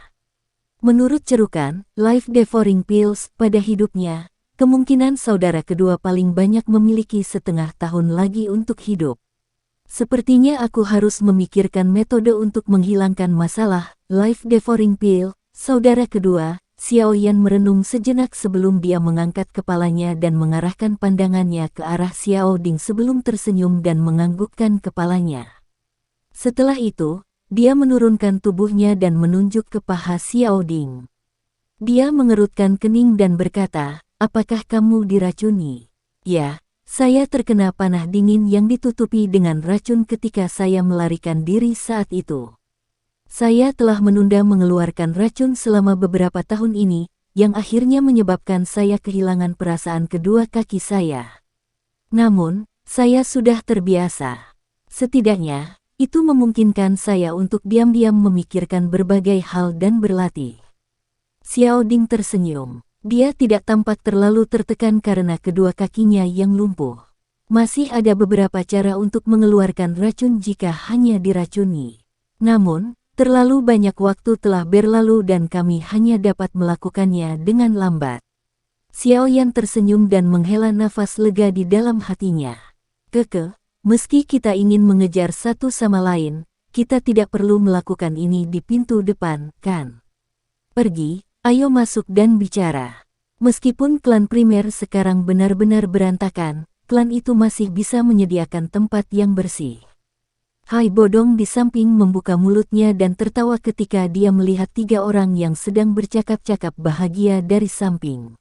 Menurut cerukan, Life Devouring Pills, pada hidupnya, kemungkinan saudara kedua paling banyak memiliki setengah tahun lagi untuk hidup. Sepertinya aku harus memikirkan metode untuk menghilangkan masalah, Life Devouring Pill, saudara kedua. Xiao Yan merenung sejenak sebelum dia mengangkat kepalanya dan mengarahkan pandangannya ke arah Xiao Ding sebelum tersenyum dan menganggukkan kepalanya. Setelah itu, dia menurunkan tubuhnya dan menunjuk ke paha Xiao Ding. Dia mengerutkan kening dan berkata, "Apakah kamu diracuni?" "Ya, saya terkena panah dingin yang ditutupi dengan racun ketika saya melarikan diri saat itu. Saya telah menunda mengeluarkan racun selama beberapa tahun ini, yang akhirnya menyebabkan saya kehilangan perasaan kedua kaki saya. Namun, saya sudah terbiasa. Setidaknya, itu memungkinkan saya untuk diam-diam memikirkan berbagai hal dan berlatih." Xiao Ding tersenyum. Dia tidak tampak terlalu tertekan karena kedua kakinya yang lumpuh. Masih ada beberapa cara untuk mengeluarkan racun jika hanya diracuni. Namun, terlalu banyak waktu telah berlalu dan kami hanya dapat melakukannya dengan lambat. Xiao Yan tersenyum dan menghela nafas lega di dalam hatinya. Meski kita ingin mengejar satu sama lain, kita tidak perlu melakukan ini di pintu depan, kan? Pergi, ayo masuk dan bicara. Meskipun klan primer sekarang benar-benar berantakan, klan itu masih bisa menyediakan tempat yang bersih. Hai Bodong di samping membuka mulutnya dan tertawa ketika dia melihat 3 orang yang sedang bercakap-cakap bahagia dari samping.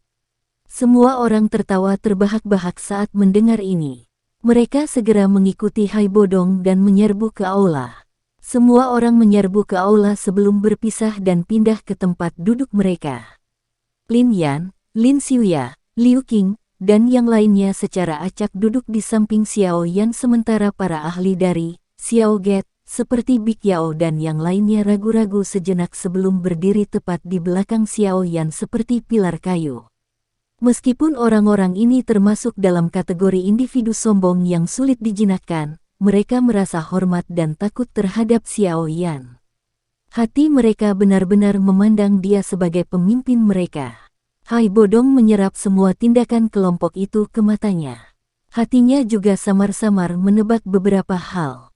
Semua orang tertawa terbahak-bahak saat mendengar ini. Mereka segera mengikuti Hai Bodong dan menyerbu ke aula. Semua orang menyerbu ke aula sebelum berpisah dan pindah ke tempat duduk mereka. Lin Yan, Lin Xiuya, Liu Qing, dan yang lainnya secara acak duduk di samping Xiao Yan sementara para ahli dari Xiao Get, seperti Big Yao dan yang lainnya ragu-ragu sejenak sebelum berdiri tepat di belakang Xiao Yan seperti pilar kayu. Meskipun orang-orang ini termasuk dalam kategori individu sombong yang sulit dijinakkan, mereka merasa hormat dan takut terhadap Xiao Yan. Hati mereka benar-benar memandang dia sebagai pemimpin mereka. Hai Bodong menyerap semua tindakan kelompok itu ke matanya. Hatinya juga samar-samar menebak beberapa hal.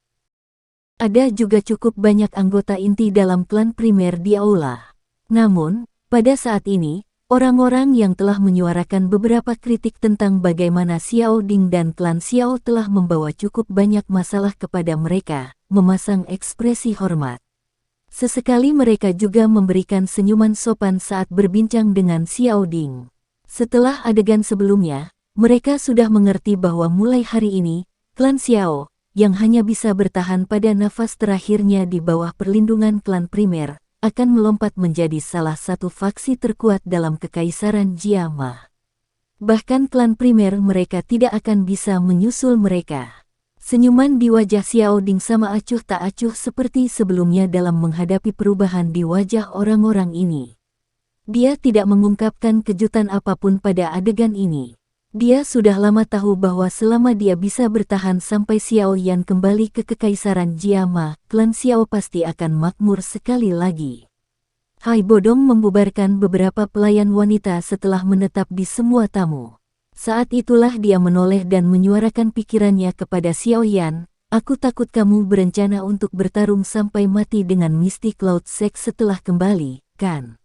Ada juga cukup banyak anggota inti dalam klan primer di aula. Namun, pada saat ini, orang-orang yang telah menyuarakan beberapa kritik tentang bagaimana Xiao Ding dan klan Xiao telah membawa cukup banyak masalah kepada mereka, memasang ekspresi hormat. Sesekali mereka juga memberikan senyuman sopan saat berbincang dengan Xiao Ding. Setelah adegan sebelumnya, mereka sudah mengerti bahwa mulai hari ini, klan Xiao, yang hanya bisa bertahan pada nafas terakhirnya di bawah perlindungan klan primer, akan melompat menjadi salah satu faksi terkuat dalam kekaisaran Jiama. Bahkan klan primer mereka tidak akan bisa menyusul mereka. Senyuman di wajah Xiao Ding sama acuh tak acuh seperti sebelumnya dalam menghadapi perubahan di wajah orang-orang ini. Dia tidak mengungkapkan kejutan apapun pada adegan ini. Dia sudah lama tahu bahwa selama dia bisa bertahan sampai Xiao Yan kembali ke kekaisaran Jiama, klan Xiao pasti akan makmur sekali lagi. Hai Bodong membubarkan beberapa pelayan wanita setelah menetap di semua tamu. Saat itulah dia menoleh dan menyuarakan pikirannya kepada Xiao Yan, aku takut kamu berencana untuk bertarung sampai mati dengan Misty Cloud Sect setelah kembali, kan?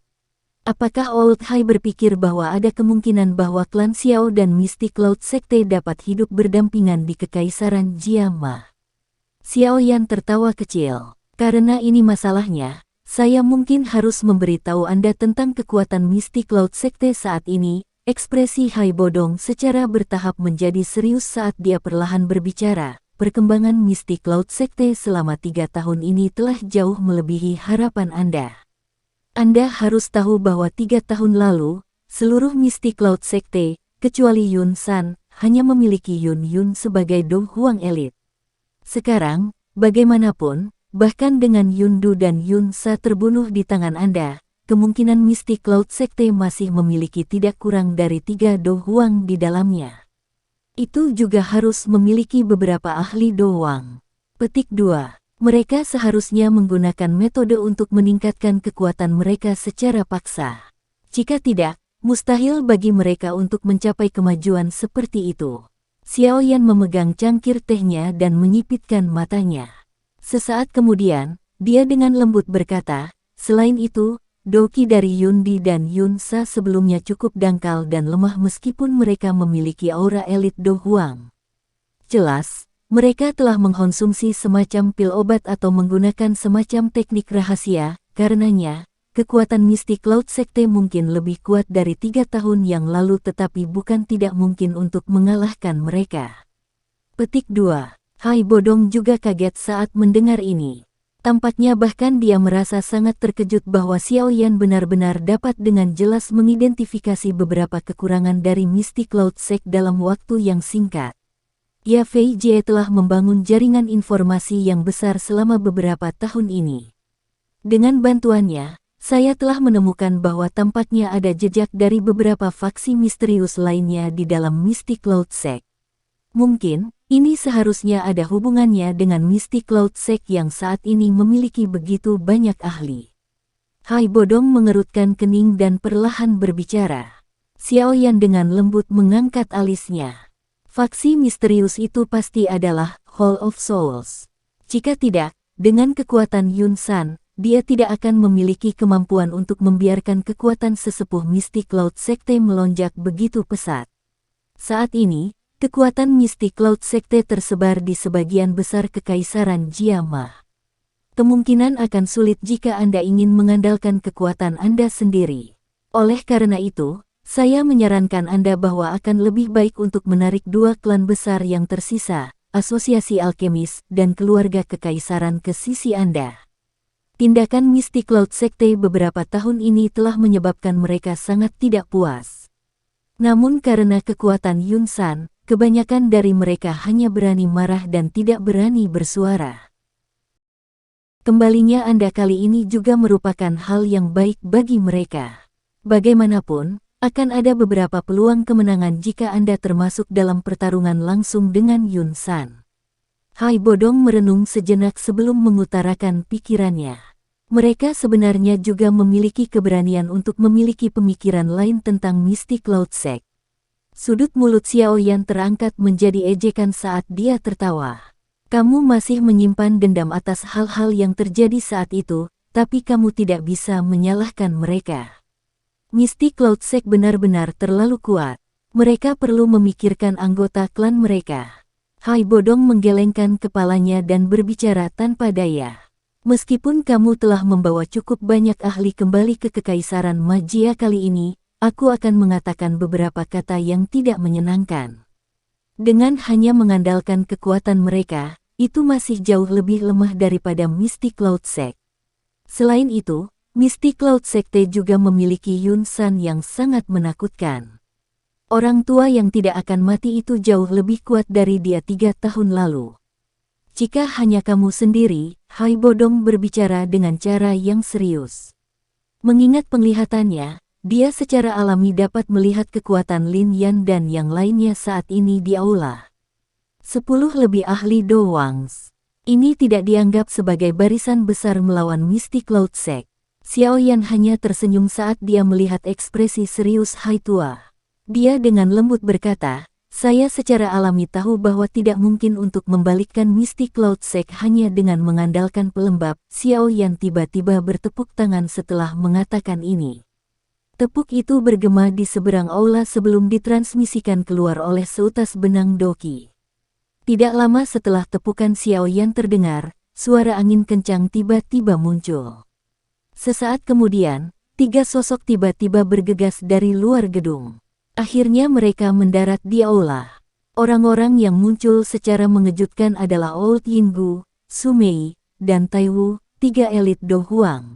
Apakah Old Hai berpikir bahwa ada kemungkinan bahwa klan Xiao dan Misty Cloud Sekte dapat hidup berdampingan di kekaisaran Jiama? Xiao Yan tertawa kecil. Karena ini masalahnya, saya mungkin harus memberitahu Anda tentang kekuatan Misty Cloud Sekte saat ini. Ekspresi Hai Bodong secara bertahap menjadi serius saat dia perlahan berbicara. Perkembangan Misty Cloud Sekte selama 3 tahun ini telah jauh melebihi harapan Anda. Anda harus tahu bahwa 3 tahun lalu, seluruh Misty Cloud Sekte, kecuali Yun San, hanya memiliki Yun Yun sebagai Dong Huang elit. Sekarang, bagaimanapun, bahkan dengan Yun Du dan Yun Sa terbunuh di tangan Anda, kemungkinan Misty Cloud Sekte masih memiliki tidak kurang dari 3 Do Huang di dalamnya. Itu juga harus memiliki beberapa ahli Do Huang. Petik 2. Mereka seharusnya menggunakan metode untuk meningkatkan kekuatan mereka secara paksa. Jika tidak, mustahil bagi mereka untuk mencapai kemajuan seperti itu. Xiao Yan memegang cangkir tehnya dan menyipitkan matanya. Sesaat kemudian, dia dengan lembut berkata, selain itu, Doki dari Yundi dan Yun Sa sebelumnya cukup dangkal dan lemah meskipun mereka memiliki aura elit Do Huang. Jelas, mereka telah mengkonsumsi semacam pil obat atau menggunakan semacam teknik rahasia, karenanya, kekuatan Misty Cloud Sekte mungkin lebih kuat dari 3 tahun yang lalu tetapi bukan tidak mungkin untuk mengalahkan mereka. Petik 2. Hai Bodong juga kaget saat mendengar ini. Tampaknya bahkan dia merasa sangat terkejut bahwa Xiao Yan benar-benar dapat dengan jelas mengidentifikasi beberapa kekurangan dari Misty Cloud Sect dalam waktu yang singkat. Ya Fei Jie telah membangun jaringan informasi yang besar selama beberapa tahun ini. Dengan bantuannya, saya telah menemukan bahwa tampaknya ada jejak dari beberapa faksi misterius lainnya di dalam Misty Cloud Sect. Mungkin, ini seharusnya ada hubungannya dengan Misty Cloud Sect yang saat ini memiliki begitu banyak ahli. Hai Bodong mengerutkan kening dan perlahan berbicara. Xiao Yan dengan lembut mengangkat alisnya. Faksi misterius itu pasti adalah Hall of Souls. Jika tidak, dengan kekuatan Yun San, dia tidak akan memiliki kemampuan untuk membiarkan kekuatan sesepuh Misty Cloud Sekte melonjak begitu pesat. Saat ini, kekuatan Misty Cloud Sekte tersebar di sebagian besar kekaisaran Jiama. Kemungkinan akan sulit jika Anda ingin mengandalkan kekuatan Anda sendiri. Oleh karena itu, saya menyarankan Anda bahwa akan lebih baik untuk menarik 2 klan besar yang tersisa, asosiasi alkemis, dan keluarga kekaisaran ke sisi Anda. Tindakan Mystic Cloud Sekte beberapa tahun ini telah menyebabkan mereka sangat tidak puas. Namun karena kekuatan Yun San, kebanyakan dari mereka hanya berani marah dan tidak berani bersuara. Kembalinya Anda kali ini juga merupakan hal yang baik bagi mereka. Bagaimanapun, akan ada beberapa peluang kemenangan jika Anda termasuk dalam pertarungan langsung dengan Yun San. Hai Bodong merenung sejenak sebelum mengutarakan pikirannya. Mereka sebenarnya juga memiliki keberanian untuk memiliki pemikiran lain tentang Mystic Cloud Sect. Sudut mulut Xiao Yan terangkat menjadi ejekan saat dia tertawa. Kamu masih menyimpan dendam atas hal-hal yang terjadi saat itu, tapi kamu tidak bisa menyalahkan mereka. Mystic Cloud Sect benar-benar terlalu kuat. Mereka perlu memikirkan anggota klan mereka. Hai Bodong menggelengkan kepalanya dan berbicara tanpa daya. Meskipun kamu telah membawa cukup banyak ahli kembali ke Kekaisaran Magia kali ini, aku akan mengatakan beberapa kata yang tidak menyenangkan. Dengan hanya mengandalkan kekuatan mereka, itu masih jauh lebih lemah daripada Mystic Cloud Sect. Selain itu, Mystic Cloud Sekte juga memiliki Yun San yang sangat menakutkan. Orang tua yang tidak akan mati itu jauh lebih kuat dari dia 3 tahun lalu. Jika hanya kamu sendiri, Hai Bodong berbicara dengan cara yang serius. Mengingat penglihatannya, dia secara alami dapat melihat kekuatan Lin Yan dan yang lainnya saat ini di aula. 10 lebih ahli Do Wangs. Ini tidak dianggap sebagai barisan besar melawan Mystic Cloud Sect. Xiao Yan hanya tersenyum saat dia melihat ekspresi serius Hai Tua. Dia dengan lembut berkata, saya secara alami tahu bahwa tidak mungkin untuk membalikkan Mystic Cloud Sect hanya dengan mengandalkan pelembab. Xiao Yan tiba-tiba bertepuk tangan setelah mengatakan ini. Tepuk itu bergema di seberang aula sebelum ditransmisikan keluar oleh seutas benang doki. Tidak lama setelah tepukan Xiao Yan terdengar, suara angin kencang tiba-tiba muncul. Sesaat kemudian, 3 sosok tiba-tiba bergegas dari luar gedung. Akhirnya mereka mendarat di aula. Orang-orang yang muncul secara mengejutkan adalah Old Yinggu, Su Mei, dan Tai Wu, 3 elit Do Huang.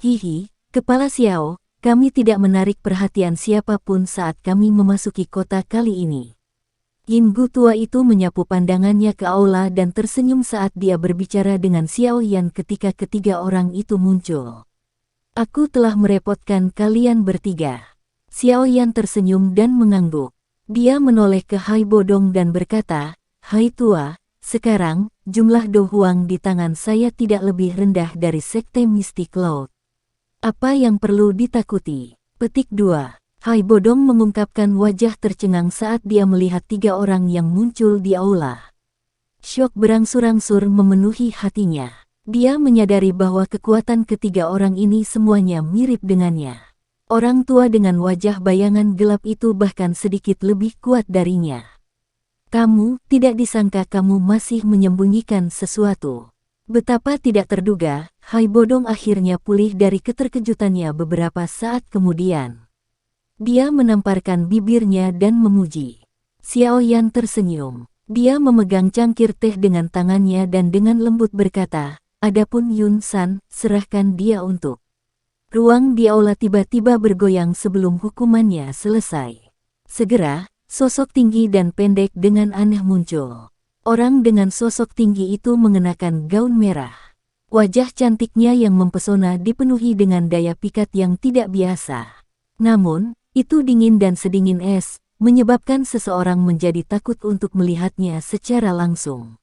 Hihi, Kepala Xiao, kami tidak menarik perhatian siapapun saat kami memasuki kota kali ini. Yinggu tua itu menyapu pandangannya ke aula dan tersenyum saat dia berbicara dengan Xiao Yan ketika ketiga orang itu muncul. Aku telah merepotkan kalian bertiga. Xiao Yan tersenyum dan mengangguk. Dia menoleh ke Hai Bodong dan berkata, Hai Tua, sekarang, jumlah Do Huang di tangan saya tidak lebih rendah dari Sekte Mystic Cloud. Apa yang perlu ditakuti? Petik 2. Hai Bodong mengungkapkan wajah tercengang saat dia melihat 3 orang yang muncul di aula. Syok berangsur-angsur memenuhi hatinya. Dia menyadari bahwa kekuatan ketiga orang ini semuanya mirip dengannya. Orang tua dengan wajah bayangan gelap itu bahkan sedikit lebih kuat darinya. Kamu, tidak disangka kamu masih menyembunyikan sesuatu. Betapa tidak terduga, Hai Bodong akhirnya pulih dari keterkejutannya beberapa saat kemudian. Dia menamparkan bibirnya dan memuji. Xiao Yan tersenyum. Dia memegang cangkir teh dengan tangannya dan dengan lembut berkata, adapun Yun San, serahkan dia untuk. Ruang di aula tiba-tiba bergoyang sebelum hukumannya selesai. Segera, sosok tinggi dan pendek dengan aneh muncul. Orang dengan sosok tinggi itu mengenakan gaun merah. Wajah cantiknya yang mempesona dipenuhi dengan daya pikat yang tidak biasa. Namun, itu dingin dan sedingin es, menyebabkan seseorang menjadi takut untuk melihatnya secara langsung.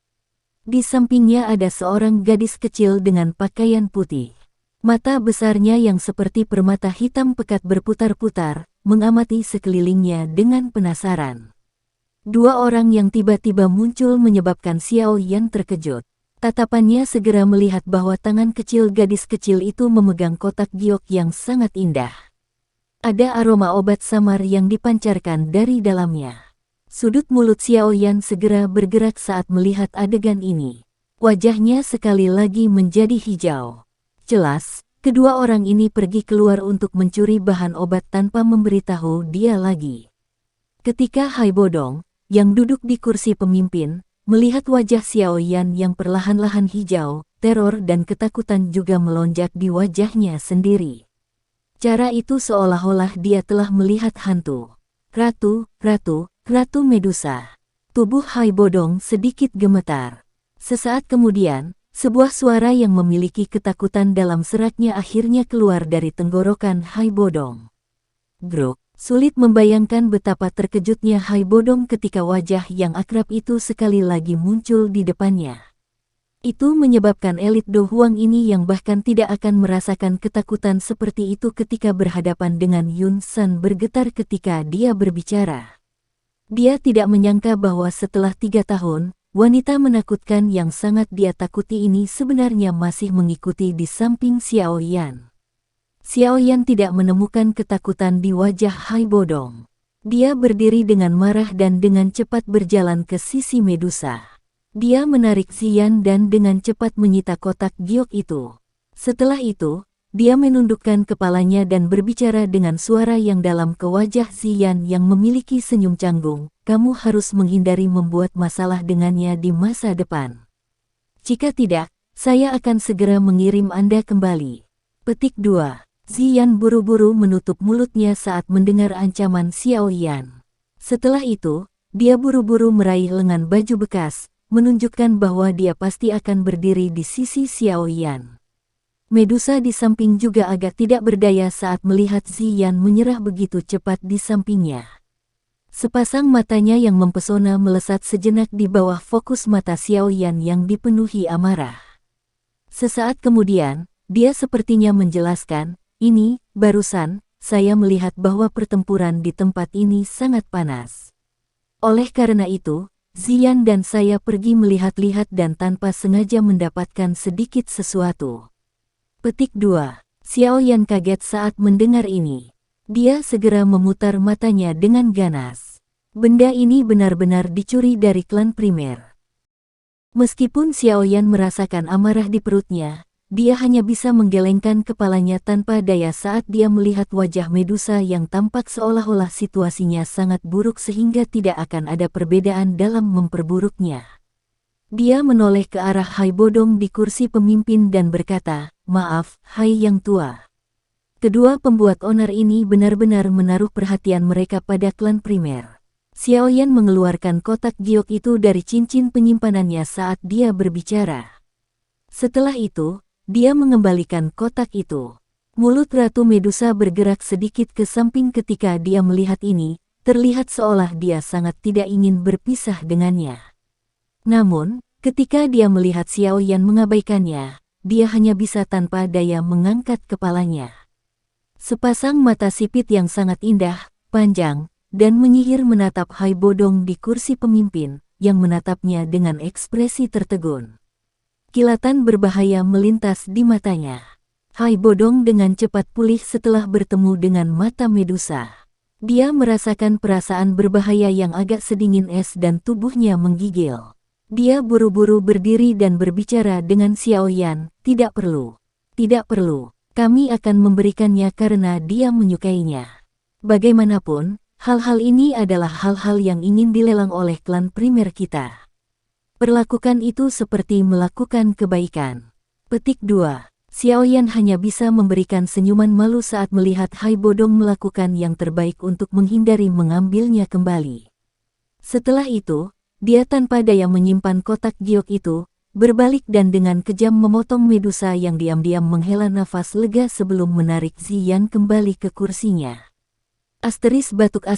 Di sampingnya ada seorang gadis kecil dengan pakaian putih. Mata besarnya yang seperti permata hitam pekat berputar-putar, mengamati sekelilingnya dengan penasaran. 2 orang yang tiba-tiba muncul menyebabkan Xiao Yan terkejut. Tatapannya segera melihat bahwa tangan kecil gadis kecil itu memegang kotak giok yang sangat indah. Ada aroma obat samar yang dipancarkan dari dalamnya. Sudut mulut Xiao Yan segera bergerak saat melihat adegan ini. Wajahnya sekali lagi menjadi hijau. Jelas, kedua orang ini pergi keluar untuk mencuri bahan obat tanpa memberitahu dia lagi. Ketika Hai Bodong, yang duduk di kursi pemimpin, melihat wajah Xiao Yan yang perlahan-lahan hijau, teror dan ketakutan juga melonjak di wajahnya sendiri. Cara itu seolah-olah dia telah melihat hantu. Ratu Medusa. Tubuh Hai Bodong sedikit gemetar. Sesaat kemudian, sebuah suara yang memiliki ketakutan dalam seraknya akhirnya keluar dari tenggorokan Hai Bodong. Grok. Sulit membayangkan betapa terkejutnya Hai Bodong ketika wajah yang akrab itu sekali lagi muncul di depannya. Itu menyebabkan elit Do Huang ini yang bahkan tidak akan merasakan ketakutan seperti itu ketika berhadapan dengan Yun San bergetar ketika dia berbicara. Dia tidak menyangka bahwa setelah 3 tahun, wanita menakutkan yang sangat dia takuti ini sebenarnya masih mengikuti di samping Xiao Yan. Xiao Yan tidak menemukan ketakutan di wajah Hai Bodong. Dia berdiri dengan marah dan dengan cepat berjalan ke sisi Medusa. Dia menarik Ziyan dan dengan cepat menyita kotak giok itu. Setelah itu, dia menundukkan kepalanya dan berbicara dengan suara yang dalam ke wajah Ziyan yang memiliki senyum canggung. Kamu harus menghindari membuat masalah dengannya di masa depan. Jika tidak, saya akan segera mengirim Anda kembali. Petik 2. Ziyan buru-buru menutup mulutnya saat mendengar ancaman Xiao Yan. Setelah itu, dia buru-buru meraih lengan baju bekas, menunjukkan bahwa dia pasti akan berdiri di sisi Xiao Yan. Medusa di samping juga agak tidak berdaya saat melihat Ziyan menyerah begitu cepat di sampingnya. Sepasang matanya yang mempesona melesat sejenak di bawah fokus mata Xiao Yan yang dipenuhi amarah. Sesaat kemudian, dia sepertinya menjelaskan, ini, barusan, saya melihat bahwa pertempuran di tempat ini sangat panas. Oleh karena itu, Ziyan dan saya pergi melihat-lihat dan tanpa sengaja mendapatkan sedikit sesuatu. Petik 2. Xiao Yan kaget saat mendengar ini. Dia segera memutar matanya dengan ganas. Benda ini benar-benar dicuri dari klan primer. Meskipun Xiao Yan merasakan amarah di perutnya, dia hanya bisa menggelengkan kepalanya tanpa daya saat dia melihat wajah Medusa yang tampak seolah-olah situasinya sangat buruk sehingga tidak akan ada perbedaan dalam memperburuknya. Dia menoleh ke arah Hai Bodong di kursi pemimpin dan berkata, "Maaf, Hai yang tua." Kedua pembuat onar ini benar-benar menaruh perhatian mereka pada klan primer. Xiao Yan mengeluarkan kotak giok itu dari cincin penyimpanannya saat dia berbicara. Setelah itu, dia mengembalikan kotak itu. Mulut Ratu Medusa bergerak sedikit ke samping ketika dia melihat ini, terlihat seolah dia sangat tidak ingin berpisah dengannya. Namun, ketika dia melihat Xiao Yan mengabaikannya, dia hanya bisa tanpa daya mengangkat kepalanya. Sepasang mata sipit yang sangat indah, panjang, dan menyihir menatap Hai Bodong di kursi pemimpin, yang menatapnya dengan ekspresi tertegun. Kilatan berbahaya melintas di matanya. Hai Bodong dengan cepat pulih setelah bertemu dengan mata Medusa. Dia merasakan perasaan berbahaya yang agak sedingin es dan tubuhnya menggigil. Dia buru-buru berdiri dan berbicara dengan Xiao Yan, tidak perlu. Tidak perlu, kami akan memberikannya karena dia menyukainya. Bagaimanapun, hal-hal ini adalah hal-hal yang ingin dilelang oleh klan primer kita. Perlakukan itu seperti melakukan kebaikan. Petik 2. Xiao Yan hanya bisa memberikan senyuman malu saat melihat Hai Bodong melakukan yang terbaik untuk menghindari mengambilnya kembali. Setelah itu, dia tanpa daya menyimpan kotak giok itu, berbalik dan dengan kejam memotong Medusa yang diam-diam menghela nafas lega sebelum menarik Ziyan kembali ke kursinya. Batuk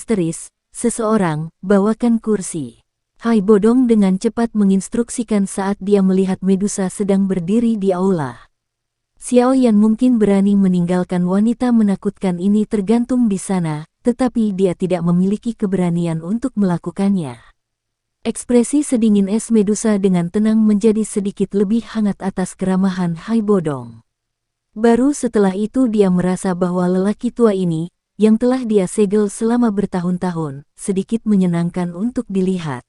seseorang, bawakan kursi. Hai Bodong dengan cepat menginstruksikan saat dia melihat Medusa sedang berdiri di aula. Xiao Yan mungkin berani meninggalkan wanita menakutkan ini tergantung di sana, tetapi dia tidak memiliki keberanian untuk melakukannya. Ekspresi sedingin es Medusa dengan tenang menjadi sedikit lebih hangat atas keramahan Hai Bodong. Baru setelah itu dia merasa bahwa lelaki tua ini, yang telah dia segel selama bertahun-tahun, sedikit menyenangkan untuk dilihat.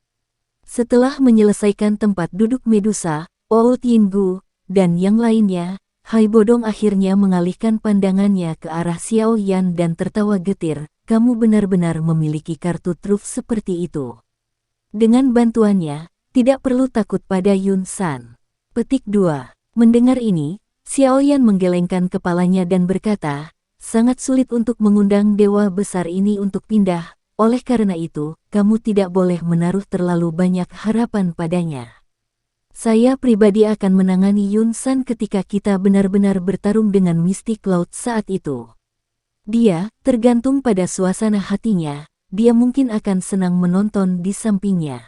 Setelah menyelesaikan tempat duduk Medusa, Oud Yinggu, dan yang lainnya, Hai Bodong akhirnya mengalihkan pandangannya ke arah Xiao Yan dan tertawa getir, kamu benar-benar memiliki kartu truf seperti itu. Dengan bantuannya, tidak perlu takut pada Yun San. Petik 2. Mendengar ini, Xiaoyan menggelengkan kepalanya dan berkata, sangat sulit untuk mengundang dewa besar ini untuk pindah, oleh karena itu, kamu tidak boleh menaruh terlalu banyak harapan padanya. Saya pribadi akan menangani Yun San ketika kita benar-benar bertarung dengan Misty Cloud saat itu. Dia, tergantung pada suasana hatinya, dia mungkin akan senang menonton di sampingnya.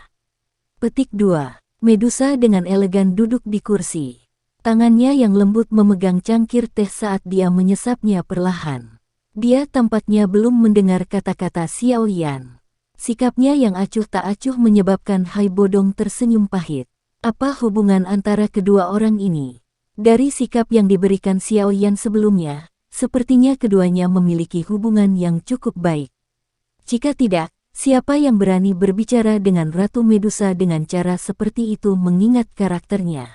Petik 2. Medusa dengan elegan duduk di kursi. Tangannya yang lembut memegang cangkir teh saat dia menyesapnya perlahan. Dia tampaknya belum mendengar kata-kata Xiaoyan. Sikapnya yang acuh tak acuh menyebabkan Hai Bodong tersenyum pahit. Apa hubungan antara kedua orang ini? Dari sikap yang diberikan Xiaoyan sebelumnya, sepertinya keduanya memiliki hubungan yang cukup baik. Jika tidak, siapa yang berani berbicara dengan Ratu Medusa dengan cara seperti itu mengingat karakternya?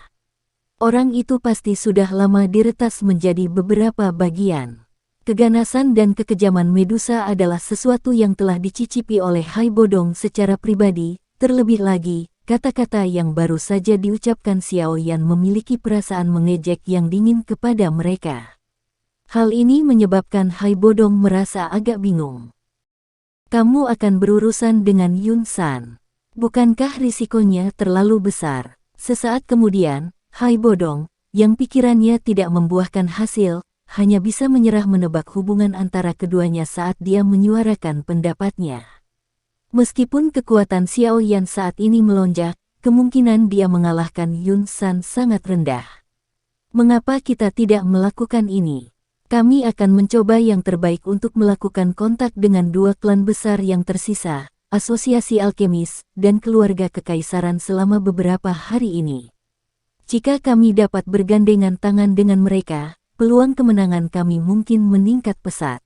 Orang itu pasti sudah lama diretas menjadi beberapa bagian. Keganasan dan kekejaman Medusa adalah sesuatu yang telah dicicipi oleh Hai Bodong secara pribadi, terlebih lagi, kata-kata yang baru saja diucapkan Xiaoyan memiliki perasaan mengejek yang dingin kepada mereka. Hal ini menyebabkan Hai Bodong merasa agak bingung. Kamu akan berurusan dengan Yun San. Bukankah risikonya terlalu besar? Sesaat kemudian, Hai Bodong, yang pikirannya tidak membuahkan hasil, hanya bisa menyerah menebak hubungan antara keduanya saat dia menyuarakan pendapatnya. Meskipun kekuatan Xiaoyan saat ini melonjak, kemungkinan dia mengalahkan Yun San sangat rendah. Mengapa kita tidak melakukan ini? Kami akan mencoba yang terbaik untuk melakukan kontak dengan dua klan besar yang tersisa, Asosiasi Alkemis, dan Keluarga Kekaisaran selama beberapa hari ini. Jika kami dapat bergandengan tangan dengan mereka, peluang kemenangan kami mungkin meningkat pesat.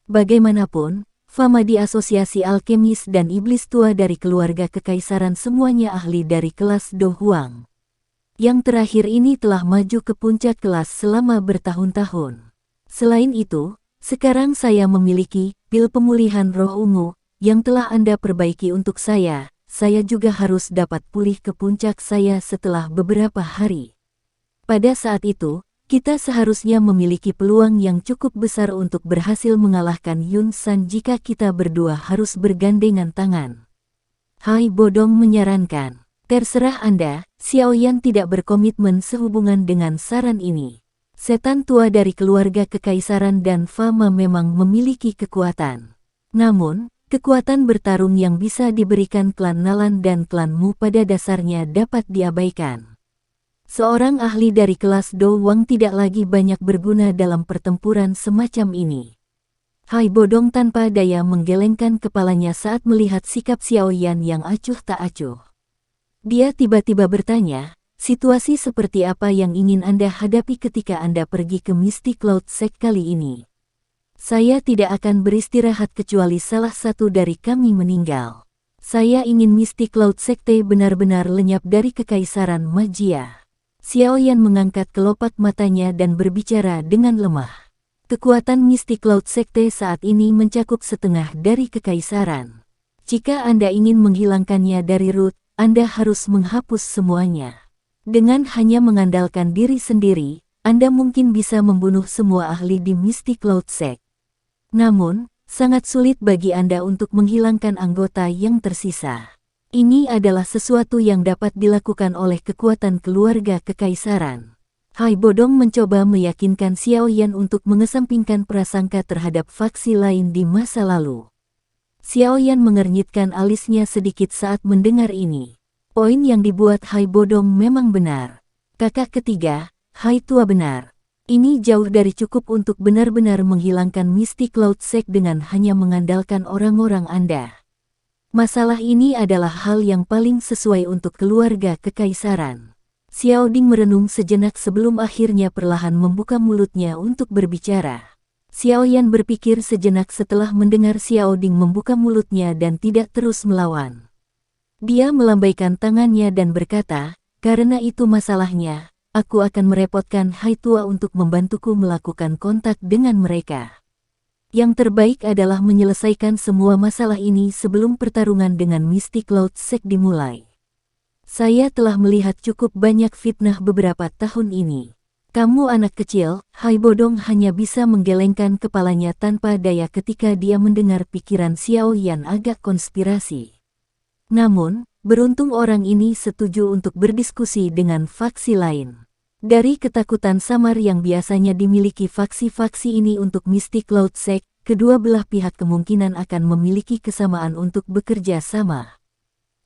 Bagaimanapun, fama di Asosiasi Alkemis dan Iblis Tua dari Keluarga Kekaisaran semuanya ahli dari kelas Do Huang. Yang terakhir ini telah maju ke puncak kelas selama bertahun-tahun. Selain itu, sekarang saya memiliki pil pemulihan roh ungu yang telah Anda perbaiki untuk saya juga harus dapat pulih ke puncak saya setelah beberapa hari. Pada saat itu, kita seharusnya memiliki peluang yang cukup besar untuk berhasil mengalahkan Yun San jika kita berdua harus bergandengan tangan. Hai Bodong menyarankan, terserah Anda, Xiaoyan tidak berkomitmen sehubungan dengan saran ini. Setan tua dari Keluarga Kekaisaran dan fama memang memiliki kekuatan. Namun, kekuatan bertarung yang bisa diberikan klan Nalan dan klan Mu pada dasarnya dapat diabaikan. Seorang ahli dari kelas Do Wang tidak lagi banyak berguna dalam pertempuran semacam ini. Hai Bodong tanpa daya menggelengkan kepalanya saat melihat sikap Xiaoyan yang acuh tak acuh. Dia tiba-tiba bertanya, situasi seperti apa yang ingin Anda hadapi ketika Anda pergi ke Misty Cloud Sect kali ini? Saya tidak akan beristirahat kecuali salah satu dari kami meninggal. Saya ingin Misty Cloud Sekte benar-benar lenyap dari Kekaisaran Magia. Xiaoyan mengangkat kelopak matanya dan berbicara dengan lemah. Kekuatan Misty Cloud Sekte saat ini mencakup setengah dari Kekaisaran. Jika Anda ingin menghilangkannya dari root, Anda harus menghapus semuanya. Dengan hanya mengandalkan diri sendiri, Anda mungkin bisa membunuh semua ahli di Misty Cloud Sect. Namun, sangat sulit bagi Anda untuk menghilangkan anggota yang tersisa. Ini adalah sesuatu yang dapat dilakukan oleh kekuatan keluarga kekaisaran. Hai Bodong mencoba meyakinkan Xiaoyan untuk mengesampingkan prasangka terhadap faksi lain di masa lalu. Xiaoyan mengernyitkan alisnya sedikit saat mendengar ini. Poin yang dibuat Hai Bodong memang benar. Kakak ketiga, Hai Tua benar. Ini jauh dari cukup untuk benar-benar menghilangkan Misty Cloud Sect dengan hanya mengandalkan orang-orang Anda. Masalah ini adalah hal yang paling sesuai untuk keluarga kekaisaran. Xiao Ding merenung sejenak sebelum akhirnya perlahan membuka mulutnya untuk berbicara. Xiaoyan berpikir sejenak setelah mendengar Xiao Ding membuka mulutnya dan tidak terus melawan. Dia melambaikan tangannya dan berkata, karena itu masalahnya, aku akan merepotkan Hai Tua untuk membantuku melakukan kontak dengan mereka. Yang terbaik adalah menyelesaikan semua masalah ini sebelum pertarungan dengan Mystic Cloud Sect dimulai. Saya telah melihat cukup banyak fitnah beberapa tahun ini. Kamu anak kecil, Hai Bodong hanya bisa menggelengkan kepalanya tanpa daya ketika dia mendengar pikiran Xiao Yan agak konspirasi. Namun, beruntung orang ini setuju untuk berdiskusi dengan faksi lain. Dari ketakutan samar yang biasanya dimiliki faksi-faksi ini untuk Mystic Cloud Sect, kedua belah pihak kemungkinan akan memiliki kesamaan untuk bekerja sama.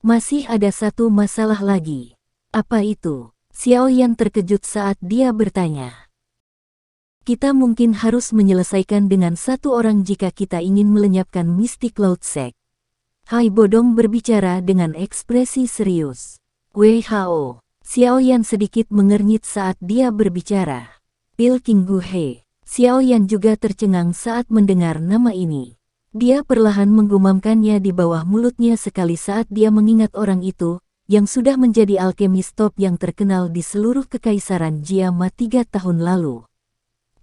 Masih ada satu masalah lagi. Apa itu? Xiao Yan terkejut saat dia bertanya. Kita mungkin harus menyelesaikan dengan satu orang jika kita ingin melenyapkan Mystic Cloud Sect. Hai Bodong berbicara dengan ekspresi serius. WHO. Xiao Yan sedikit mengernyit saat dia berbicara. Pil King Gu He. Xiao Yan juga tercengang saat mendengar nama ini. Dia perlahan menggumamkannya di bawah mulutnya sekali saat dia mengingat orang itu, yang sudah menjadi alkemis top yang terkenal di seluruh kekaisaran Jiama 3 tahun lalu.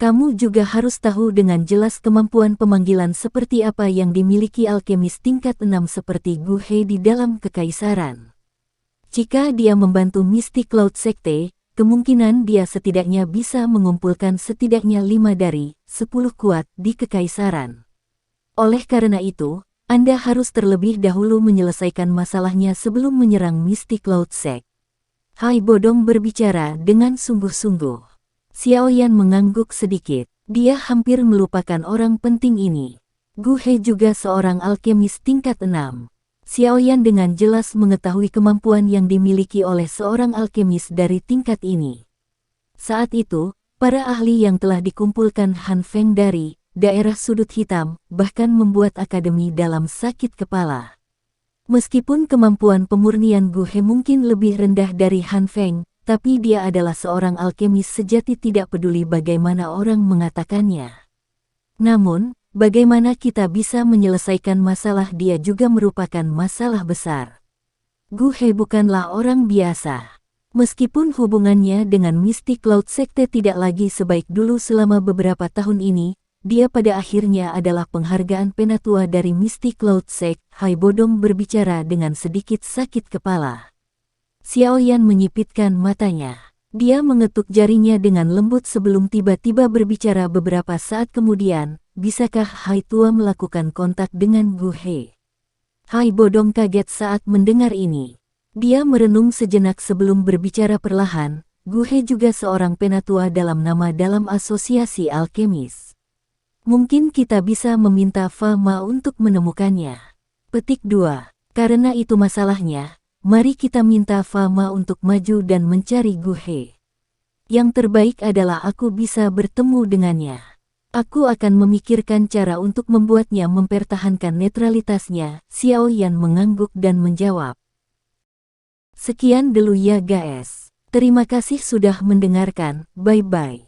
Kamu juga harus tahu dengan jelas kemampuan pemanggilan seperti apa yang dimiliki alkemis tingkat 6 seperti Gu He di dalam kekaisaran. Jika dia membantu Mystic Cloud Sekte, kemungkinan dia setidaknya bisa mengumpulkan setidaknya 5 dari 10 kuat di kekaisaran. Oleh karena itu, Anda harus terlebih dahulu menyelesaikan masalahnya sebelum menyerang Mystic Cloud Sect. Hai Bodong berbicara dengan sungguh-sungguh. Xiao Yan mengangguk sedikit. Dia hampir melupakan orang penting ini. Gu He juga seorang alkemis tingkat 6. Xiao Yan dengan jelas mengetahui kemampuan yang dimiliki oleh seorang alkemis dari tingkat ini. Saat itu, para ahli yang telah dikumpulkan Han Feng dari daerah sudut hitam, bahkan membuat akademi dalam sakit kepala. Meskipun kemampuan pemurnian Gu He mungkin lebih rendah dari Han Feng, tapi dia adalah seorang alkemis sejati tidak peduli bagaimana orang mengatakannya. Namun, bagaimana kita bisa menyelesaikan masalah dia juga merupakan masalah besar. Gu He bukanlah orang biasa. Meskipun hubungannya dengan Mystic Cloud Sekte tidak lagi sebaik dulu selama beberapa tahun ini, dia pada akhirnya adalah penghargaan penatua dari Mystic Cloud Sect. Hai Bodong berbicara dengan sedikit sakit kepala. Xiao Yan menyipitkan matanya. Dia mengetuk jarinya dengan lembut sebelum tiba-tiba berbicara beberapa saat kemudian, bisakah Hai Tua melakukan kontak dengan Gu He? Hai Bodong kaget saat mendengar ini. Dia merenung sejenak sebelum berbicara perlahan. Gu He juga seorang penatua dalam nama dalam asosiasi alkemis. Mungkin kita bisa meminta Fama untuk menemukannya. Petik 2. Karena itu masalahnya, mari kita minta Fama untuk maju dan mencari Gu He. Yang terbaik adalah aku bisa bertemu dengannya. Aku akan memikirkan cara untuk membuatnya mempertahankan netralitasnya. Xiao Yan mengangguk dan menjawab. Sekian dulu ya guys. Terima kasih sudah mendengarkan. Bye-bye.